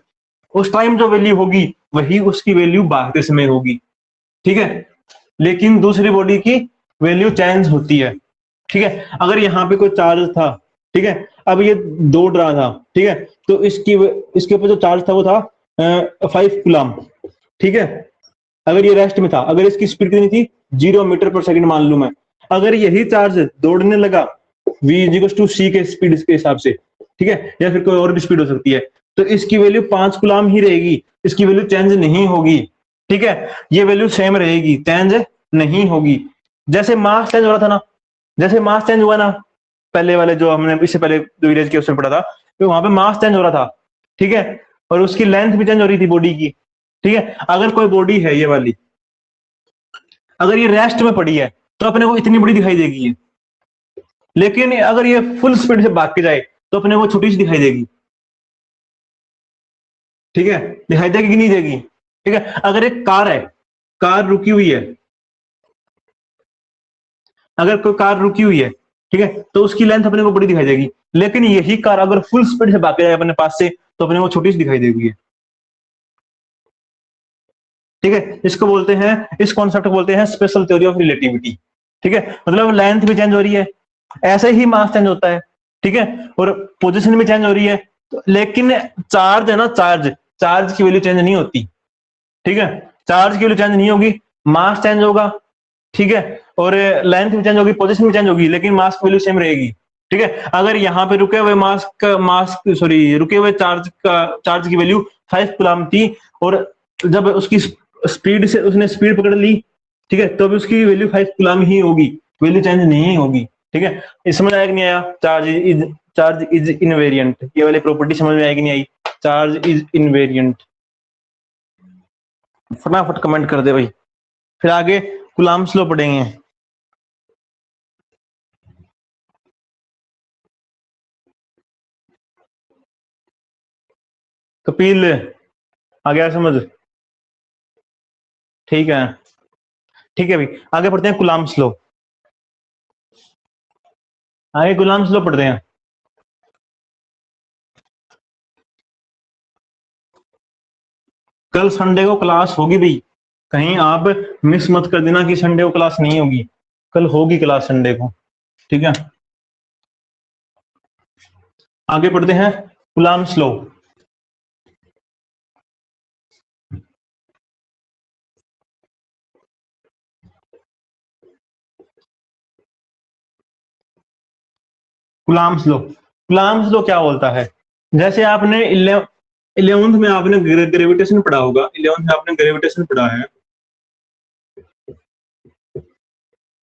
Speaker 1: उस टाइम जो वैल्यू होगी वही उसकी वैल्यू भागते समय होगी। ठीक है, लेकिन दूसरी बॉडी की वैल्यू चेंज होती है। ठीक है, अगर यहाँ पे कोई चार्ज था, ठीक है, अब ये दौड़ रहा था, ठीक है, तो इसके ऊपर जो चार्ज था वो था 5 कूलम। ठीक है, अगर ये रेस्ट में था, अगर इसकी स्पीड कितनी थी, 0 मीटर पर सेकंड मान लू मैं, अगर यही चार्ज दौड़ने लगा v=c के स्पीड के हिसाब से, ठीक है, या फिर कोई और भी स्पीड हो सकती है, तो इसकी वैल्यू 5 कूलम ही रहेगी, इसकी वैल्यू चेंज नहीं होगी। ठीक है, ये वैल्यू सेम रहेगी, चेंज नहीं होगी। जैसे मास चेंज हो रहा था ना, जैसे मास चेंज हुआ ना, पहले वाले जो हमने इससे पहले जो विलेज के उसमें पढ़ा था, तो वहां पे मास चेंज हो रहा था, ठीक है, और उसकी लेंथ भी चेंज हो रही थी बॉडी की। ठीक है, अगर कोई बॉडी है ये वाली, अगर ये रेस्ट में पड़ी है तो अपने को इतनी बड़ी दिखाई देगी ये, लेकिन अगर ये फुल स्पीड से भाग के जाए तो अपने को छोटी सी दिखाई देगी। ठीक है, दिखाई देगी कि नहीं देगी? ठीक है, अगर एक कार है, कार रुकी हुई है, अगर कोई कार रुकी हुई है, ठीक है, तो उसकी लेंथ अपने को बड़ी दिखाई देगी, लेकिन यही कार अगर फुल स्पीड से भाग के जाए अपने पास से तो अपने को छोटी सी दिखाई देगी। ठीक है, इसको बोलते हैं, इस कॉन्सेप्ट को बोलते हैं स्पेशल थ्योरी ऑफ रिलेटिविटी। ठीक है, मतलब लेंथ भी चेंज हो रही है, ऐसे ही मास चेंज होता है, ठीक है, और पोजीशन भी चेंज हो रही है, लेकिन चार्ज है ना, चार्ज चार्ज की वैल्यू चेंज नहीं होती। ठीक है, चार्ज की वैल्यू चेंज नहीं होगी, मास चेंज होगा, ठीक है, और लेंथ भी चेंज होगी, पोजीशन भी चेंज होगी, लेकिन मास की वैल्यू सेम रहेगी। ठीक है, अगर यहाँ पे रुके हुए मास सॉरी रुके हुए चार्ज की वैल्यू 5 कूलम थी, और जब उसकी स्पीड से उसने स्पीड पकड़ ली, ठीक है, तो भी उसकी वैल्यू 5 कूलम ही होगी, वैल्यू चेंज नहीं होगी। ठीक है, ये समझ आया कि नहीं आया? चार्ज इज इनवेरिएंट, ये वाली प्रॉपर्टी समझ में आएगी नहीं आई? चार्ज इज इनवेरिएंट, फटाफट कमेंट कर दे भाई, फिर आगे कूलम्ब्स लॉ पढ़ेंगे। कपिल, आ गया समझ? ठीक है, ठीक है भाई, आगे पढ़ते हैं कुलाम्स लॉ। आगे कुलाम्स लॉ पढ़ते हैं। कल संडे को क्लास होगी भाई, कहीं आप मिस मत कर देना कि संडे को क्लास नहीं होगी, कल होगी क्लास संडे को, ठीक है। आगे पढ़ते हैं Coulomb's law. Coulomb's law, Coulomb's law क्या बोलता है? जैसे आपने 11th में आपने ग्रेविटेशन पढ़ा होगा, 11th में आपने ग्रेविटेशन पढ़ा है।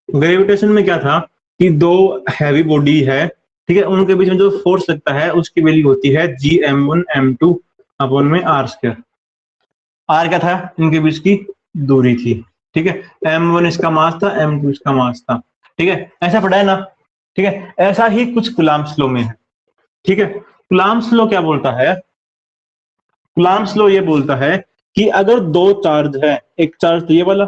Speaker 1: ग्रेविटेशन में क्या था कि दो हैवी बॉडी है, ठीक है, उनके बीच में जो फोर्स लगता है उसकी वैल्यू होती है Gm1m2 अपॉन में r²। r क्या था? इनके बीच की दूरी थी, ठीक है। m1 इसका मास था, m2 इसका मास था, ठीक है, ऐसा पढ़ा है ना, ठीक है। ऐसा ही कुछ कुलाम्स लॉ में है, ठीक है। कुलाम्स लॉ क्या बोलता है? कुलाम्स लॉ ये बोलता है कि अगर दो चार्ज है, एक चार्ज ये वाला,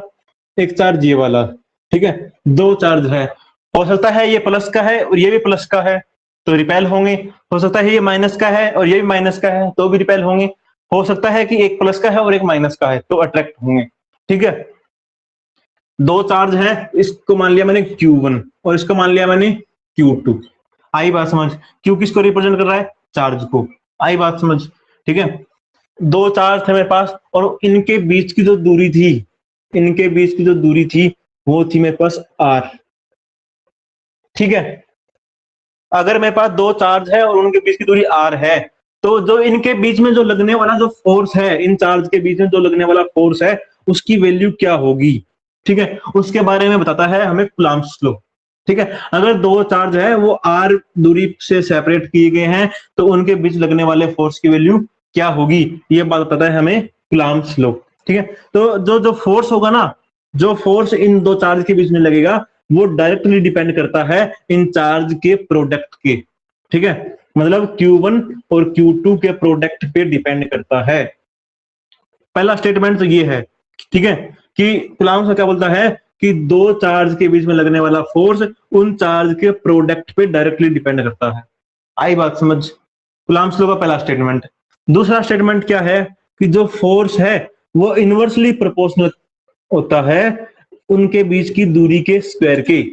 Speaker 1: एक चार्ज ये वाला, ठीक है, दो चार्ज है, हो सकता है ये प्लस का है और ये भी प्लस का है तो रिपेल होंगे, हो सकता है ये माइनस का है और ये भी माइनस का है तो भी रिपेल होंगे, हो सकता है कि एक प्लस का है और एक माइनस का है तो अट्रैक्ट होंगे, ठीक है। दो चार्ज है, इसको मान लिया मैंने Q1 और इसको मान लिया मैंने Q2। आई बात समझ? Q किसको रिप्रेजेंट कर रहा है? चार्ज को। आई बात समझ? ठीक है। दो चार्ज थे मेरे पास और इनके बीच की जो दूरी थी, इनके बीच की जो दूरी थी वो थी मेरे पास R, ठीक है। अगर मेरे पास दो चार्ज है और उनके बीच की दूरी R है तो जो इनके बीच में जो लगने वाला जो फोर्स है, इन चार्ज के बीच में जो लगने वाला फोर्स है उसकी वैल्यू क्या होगी, ठीक है, उसके बारे में बताता है हमें कुलाम्स लॉ, ठीक है। अगर दो चार्ज है वो R दूरी से सेपरेट किए गए हैं तो उनके बीच लगने वाले फोर्स की वैल्यू क्या होगी, ये बात बताता है हमें कुलाम्स लॉ, ठीक है। तो जो जो फोर्स होगा ना, जो फोर्स इन दो चार्ज के बीच में लगेगा वो डायरेक्टली डिपेंड करता है इन चार्ज के प्रोडक्ट के, ठीक है, मतलब Q1 और Q2 के प्रोडक्ट पे डिपेंड करता है। पहला स्टेटमेंट तो ये है, ठीक है, कि कुलाम्स लॉ क्या बोलता है कि दो चार्ज के बीच में लगने वाला फोर्स उन चार्ज के प्रोडक्ट पे डायरेक्टली डिपेंड करता है। आई बात समझ? कुलाम्स लॉ का पहला स्टेटमेंट। दूसरा स्टेटमेंट क्या है कि जो फोर्स है वो इनवर्सली प्रोपोर्शनल होता है उनके बीच की दूरी के स्क्वायर के।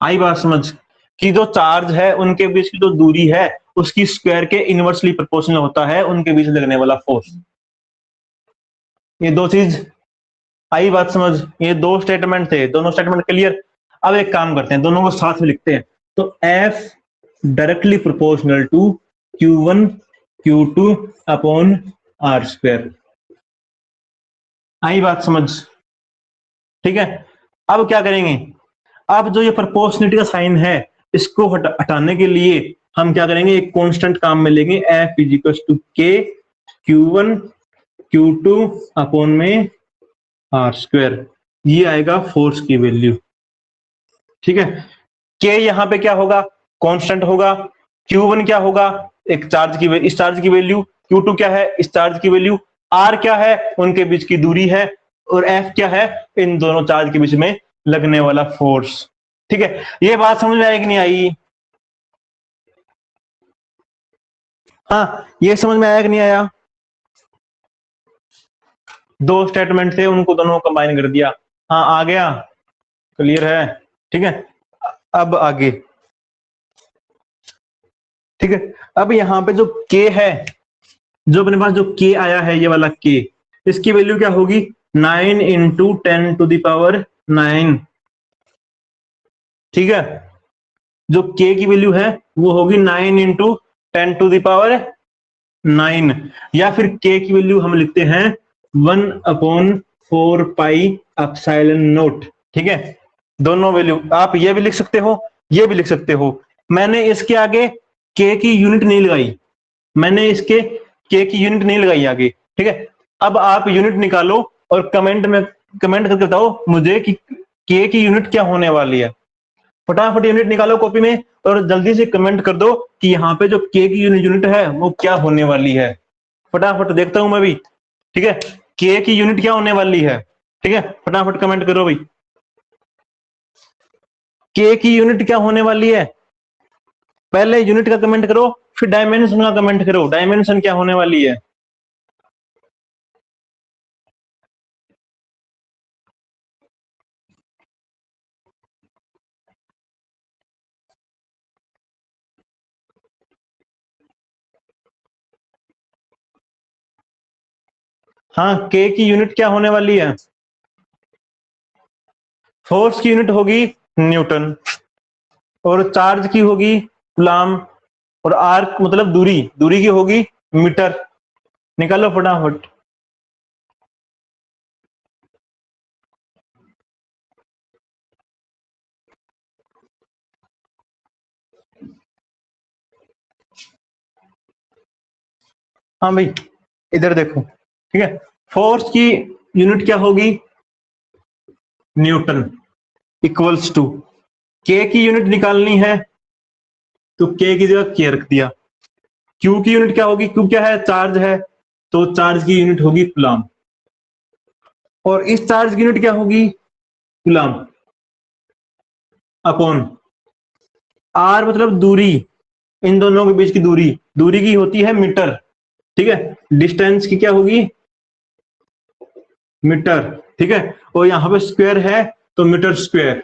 Speaker 1: आई बात समझ? कि जो चार्ज है उनके बीच की जो दूरी है उसकी स्क्वायर के इनवर्सली प्रोपोर्शनल होता है उनके बीच लगने वाला फोर्स। ये दो चीज, आई बात समझ? ये दो स्टेटमेंट थे, दोनों स्टेटमेंट क्लियर। अब एक काम करते हैं, दोनों को साथ में लिखते हैं। तो F directly proportional to Q1 Q2 upon R²। आई बात समझ? ठीक है। अब क्या करेंगे? अब जो ये प्रोपोर्शनलिटी का साइन है इसको हटाने के लिए हम क्या करेंगे, एक कांस्टेंट काम में लेंगे, F is equal to K Q1 Q2 upon में R²। ये आएगा फोर्स की वैल्यू, ठीक है। K यहां पे क्या होगा? कांस्टेंट होगा। Q1 क्या होगा? एक चार्ज की, इस चार्ज की वैल्यू। Q2 क्या है? इस चार्ज की वैल्यू। R क्या है? उनके बीच की दूरी है। और F क्या है? इन दोनों चार्ज के बीच में लगने वाला फोर्स, ठीक है। ये बात समझ में आई कि नहीं आई? हाँ, ये समझ में आया कि नहीं आया? दो स्टेटमेंट थे उनको दोनों को कंबाइन कर दिया। हाँ, आ गया, क्लियर है, ठीक है। अब आगे, ठीक है। अब यहां पे जो K है, जो अपने पास जो K आया है, ये वाला K, इसकी वैल्यू क्या होगी? 9 इंटू 10⁹, ठीक है। जो K की वैल्यू है वो होगी 9 इंटू 10⁹, या फिर K की वैल्यू हम लिखते हैं 1/4πε0, ठीक है। दोनों वैल्यू आप ये भी लिख सकते हो, ये भी लिख सकते हो। मैंने इसके आगे K की यूनिट नहीं लगाई, मैंने इसके K की यूनिट नहीं लगाई आगे, ठीक है। अब आप यूनिट निकालो और कमेंट में कमेंट करके बताओ मुझे कि K की यूनिट क्या होने वाली है। फटाफट यूनिट निकालो कॉपी में और जल्दी से कमेंट कर दो कि यहाँ पे जो के की यूनिट है वो क्या होने वाली है। फटाफट देखता हूं मैं भी, ठीक है, के की यूनिट क्या होने वाली है, ठीक है, फटाफट कमेंट करो भाई, के की यूनिट क्या होने वाली है। पहले यूनिट का कमेंट करो, फिर डायमेंशन का कमेंट करो, डायमेंशन क्या होने वाली है। हाँ, के की यूनिट क्या होने वाली है। फोर्स की यूनिट होगी न्यूटन, और चार्ज की होगी कूलाम, और आर मतलब दूरी, दूरी की होगी मीटर। निकालो फटाफट। हाँ भाई, इधर देखो, ठीक है, फोर्स की यूनिट क्या होगी न्यूटन, इक्वल्स टू के की यूनिट निकालनी है तो के की जगह के रख दिया। क्यू की यूनिट क्या होगी, क्यू क्या है, चार्ज है, तो चार्ज की यूनिट होगी कूलाम, और इस चार्ज की यूनिट क्या होगी कूलाम अपॉन आर मतलब दूरी, इन दोनों के बीच की दूरी, दूरी की होती है मीटर, ठीक है, डिस्टेंस की क्या होगी मीटर, ठीक है, और यहां पे स्क्वायर है तो मीटर स्क्वायर।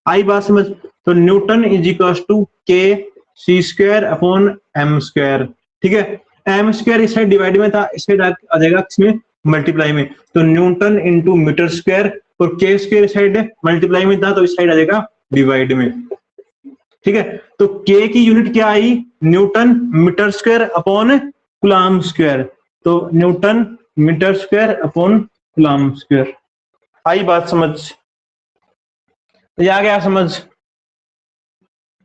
Speaker 1: आई बात समझ। तो न्यूटन इज इक्वल टू के सी स्क्वायर अपॉन एम स्क्वायर, ठीक है, एम स्क्वायर इस साइड डिवाइड में था, इस साइड आ जाएगा इसमें मल्टीप्लाई में, तो न्यूटन इंटू मीटर स्क्वायर, और के स्क्वायर इस साइड मल्टीप्लाई में था तो इस साइड आ जाएगा डिवाइड में, ठीक है। तो के की यूनिट क्या आई newton metre square upon coulomb square, तो newton metre square upon coulomb square. आई बात समझ, ये आ गया समझ,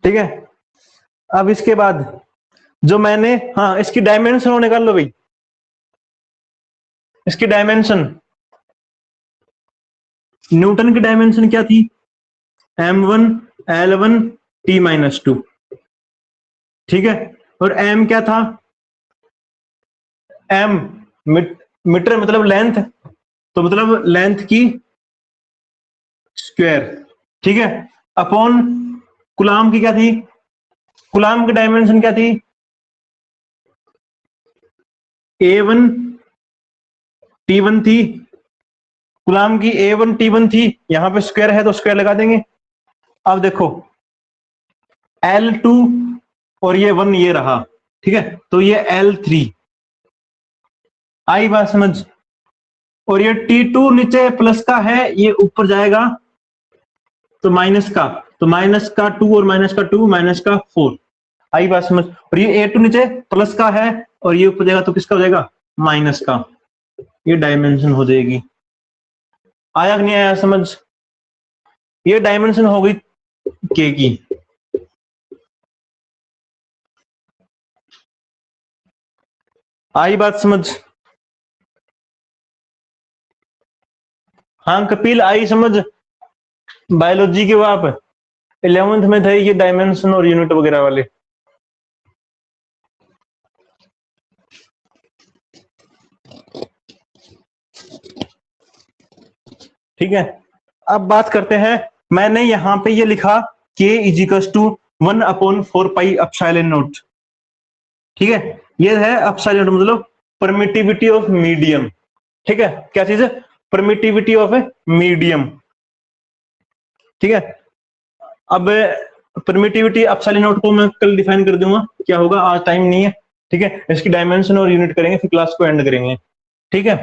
Speaker 1: ठीक है। अब इसके बाद जो मैंने, हाँ इसकी डायमेंशन निकाल लो भाई, इसकी डायमेंशन, न्यूटन की डायमेंशन क्या थी m1 l1 t-2, ठीक है, और m क्या था m मीटर मतलब लेंथ, तो मतलब लेंथ की स्क्वायर, ठीक है, अपॉन कूलाम की क्या थी, कूलाम की डायमेंशन क्या थी a1 t1 थी, कूलाम की a1 t1 थी, यहां पे स्क्वायर है तो स्क्वायर लगा देंगे। अब देखो L2 और ये 1 ये रहा, ठीक है, तो ये L3, आई बात समझ, और ये T2 नीचे प्लस का है, ये ऊपर जाएगा तो माइनस का, तो माइनस का 2 और माइनस का 2 माइनस का 4, आई बात समझ, और ये A2 नीचे प्लस का है और ये ऊपर जाएगा तो किसका हो जाएगा माइनस का, ये डायमेंशन हो जाएगी। आया कि नहीं आया समझ, ये डायमेंशन हो गई के की। आई बात समझ, हाँ कपिल आई समझ, बायोलॉजी के वो आप 11th में थे ये डायमेंशन और यूनिट वगैरह वाले। ठीक है, अब बात करते हैं, मैंने यहां पे ये लिखा k equals to 1/4 pi epsilon naught, ठीक है, ये है एप्सिलॉन नॉट मतलब परमिटिविटी ऑफ मीडियम, ठीक है, क्या चीज है परमिटिविटी ऑफ मीडियम, ठीक है। अब परमिटिविटी एप्सिलॉन नॉट को मैं कल डिफाइन कर दूंगा क्या होगा, आज टाइम नहीं है, ठीक है, इसकी डायमेंशन और यूनिट करेंगे फिर क्लास को एंड करेंगे, ठीक है।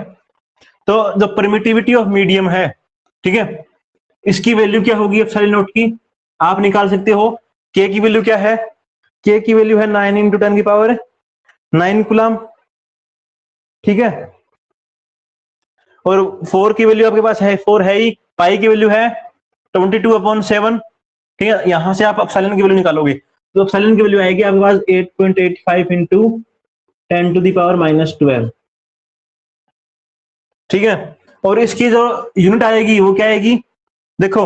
Speaker 1: तो जो परमिटिविटी ऑफ मीडियम है, ठीक है, इसकी वैल्यू क्या होगी एप्सिलॉन नॉट की, आप निकाल सकते हो, के की वैल्यू क्या है, के की वैल्यू है 9 इंटू 10 की पावर 9 कूलम, ठीक है, और 4 की वैल्यू आपके पास है 4 है ही, पाई की वैल्यू है 22/7, ठीक है, यहां से आप एप्सिलॉन की वैल्यू निकालोगे तो एप्सिलॉन की वैल्यू आएगी आपके पास 8.85 इंटू 10 टू द पावर -12, ठीक है, और इसकी जो यूनिट आएगी वो क्या आएगी देखो,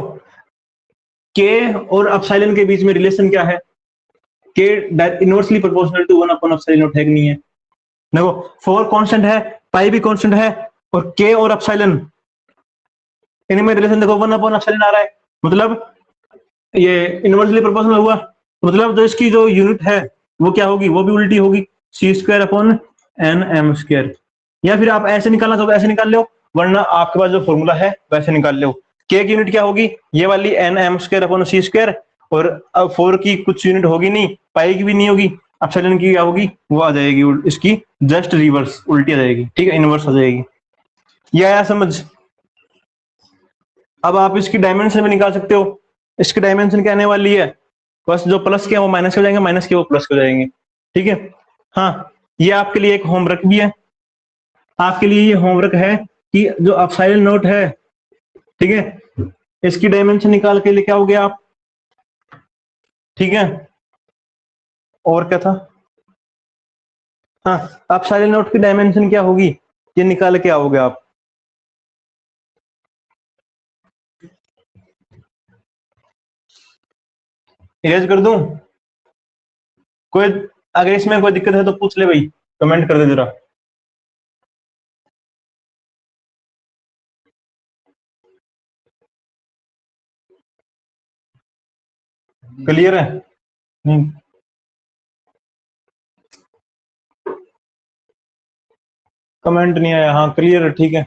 Speaker 1: के और एप्सिलॉन के बीच में रिलेशन क्या है? K inversely proportional to 1 upon epsilon naught है कि नहीं है? देखो 4 कांस्टेंट है, पाई भी कांस्टेंट है, और के और एप्सिलॉन इनमें रिलेशन देखो 1 अपॉन एप्सिलॉन आ रहा है, मतलब ये इनवर्सली प्रोपोर्शनल हुआ, मतलब जो इसकी जो यूनिट है वो क्या होगी? वो भी उल्टी होगी, c square upon N M square. या फिर आप ऐसे निकालना तो ऐसे निकाल लो, वरना आपके पास जो फॉर्मूला है वैसे निकाल लो। के की यूनिट क्या होगी? ये वाली एन एम स्क्वायर अपॉन सी स्क्वायर, और अब 4 की कुछ यूनिट होगी नहीं, पाई की भी नहीं होगी, एप्सिलॉन की क्या होगी? वो आ जाएगी इसकी जस्ट रिवर्स, उल्टी आ जाएगी, ठीक है, इनवर्स आ जाएगी। ये आया समझ? अब आप इसकी डायमेंशन भी निकाल सकते हो। इसकी डायमेंशन क्या आने वाली है? बस जो प्लस के वो माइनस हो जाएंगे, माइनस के वो प्लस हो जाएंगे, ठीक है। हाँ, ये आपके लिए एक होमवर्क भी है, आपके लिए ये होमवर्क है कि जो एप्सिलॉन नॉट है, ठीक है, इसकी डायमेंशन निकाल के लेके आओगे आप, ठीक है। और क्या था? हाँ, एप्सिलॉन नॉट की डायमेंशन क्या होगी ये निकाल के आओगे आप। इरेज कर दूं? कोई अगर इसमें कोई दिक्कत है तो पूछ ले भाई, कमेंट कर दे जरा। क्लियर है? कमेंट नहीं आया, हाँ क्लियर है, ठीक है।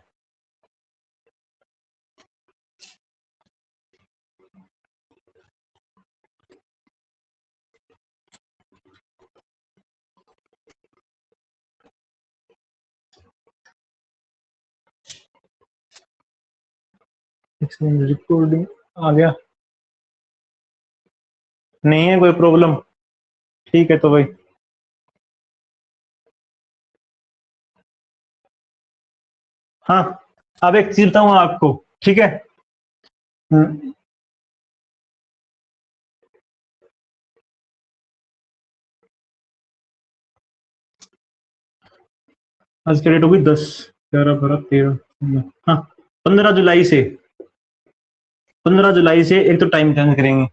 Speaker 1: रिकॉर्डिंग आ गया? नहीं है कोई प्रॉब्लम? ठीक है तो भाई, हाँ, अब एक चीज बताऊँ आपको, ठीक है। आज की डेट होगी 10, 11, 12, 13, हाँ, 15 जुलाई से, 15 जुलाई से एक तो टाइम चेंज करेंगे,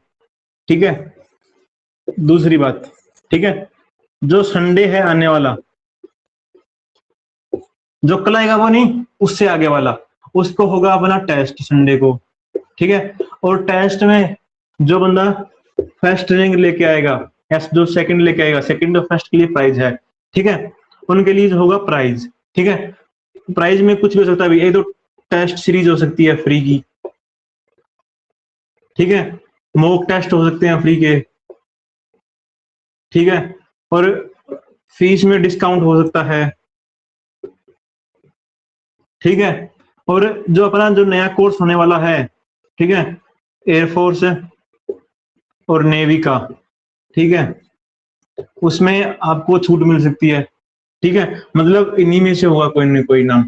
Speaker 1: ठीक है। दूसरी बात, ठीक है, जो संडे है आने वाला, जो कल आएगा वो नहीं, उससे आगे वाला, उसको होगा अपना टेस्ट संडे को, ठीक है। और टेस्ट में जो बंदा फर्स्ट रैंक लेके आएगा, या जो सेकंड लेके आएगा, सेकंड और फर्स्ट के लिए प्राइज है, ठीक है, उनके लिए होगा प्राइज, ठीक है। प्राइज में कुछ भी हो सकता है, एक तो टेस्ट सीरीज हो सकती है फ्री की, ठीक है, मॉक टेस्ट हो सकते हैं फ्री के, ठीक है, और फीस में डिस्काउंट हो सकता है, ठीक है। और जो अपना जो नया कोर्स होने वाला है, ठीक है, एयरफोर्स और नेवी का, ठीक है, उसमें आपको छूट मिल सकती है, ठीक है, मतलब इन्हीं में से होगा कोई ना कोई नाम,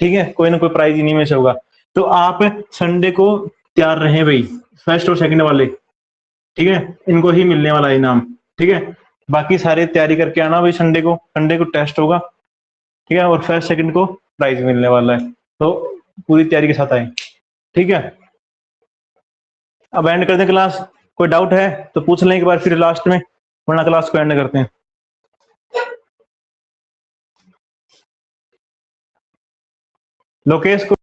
Speaker 1: ठीक है, कोई ना कोई प्राइज इन्हीं में से होगा। तो आप संडे को तैयार रहें भाई, फर्स्ट और सेकंड वाले, ठीक है, इनको ही मिलने वाला इनाम, ठीक है। बाकी सारे तैयारी करके आना भाई, संडे को टेस्ट होगा, ठीक है, और फर्स्ट सेकंड को प्राइज मिलने वाला है, तो पूरी तैयारी के साथ आए, ठीक है। अब एंड कर दें क्लास, कोई डाउट है तो पूछ लें एक बार फिर लास्ट में, वरना क्लास को एंड करते हैं। लोकेश को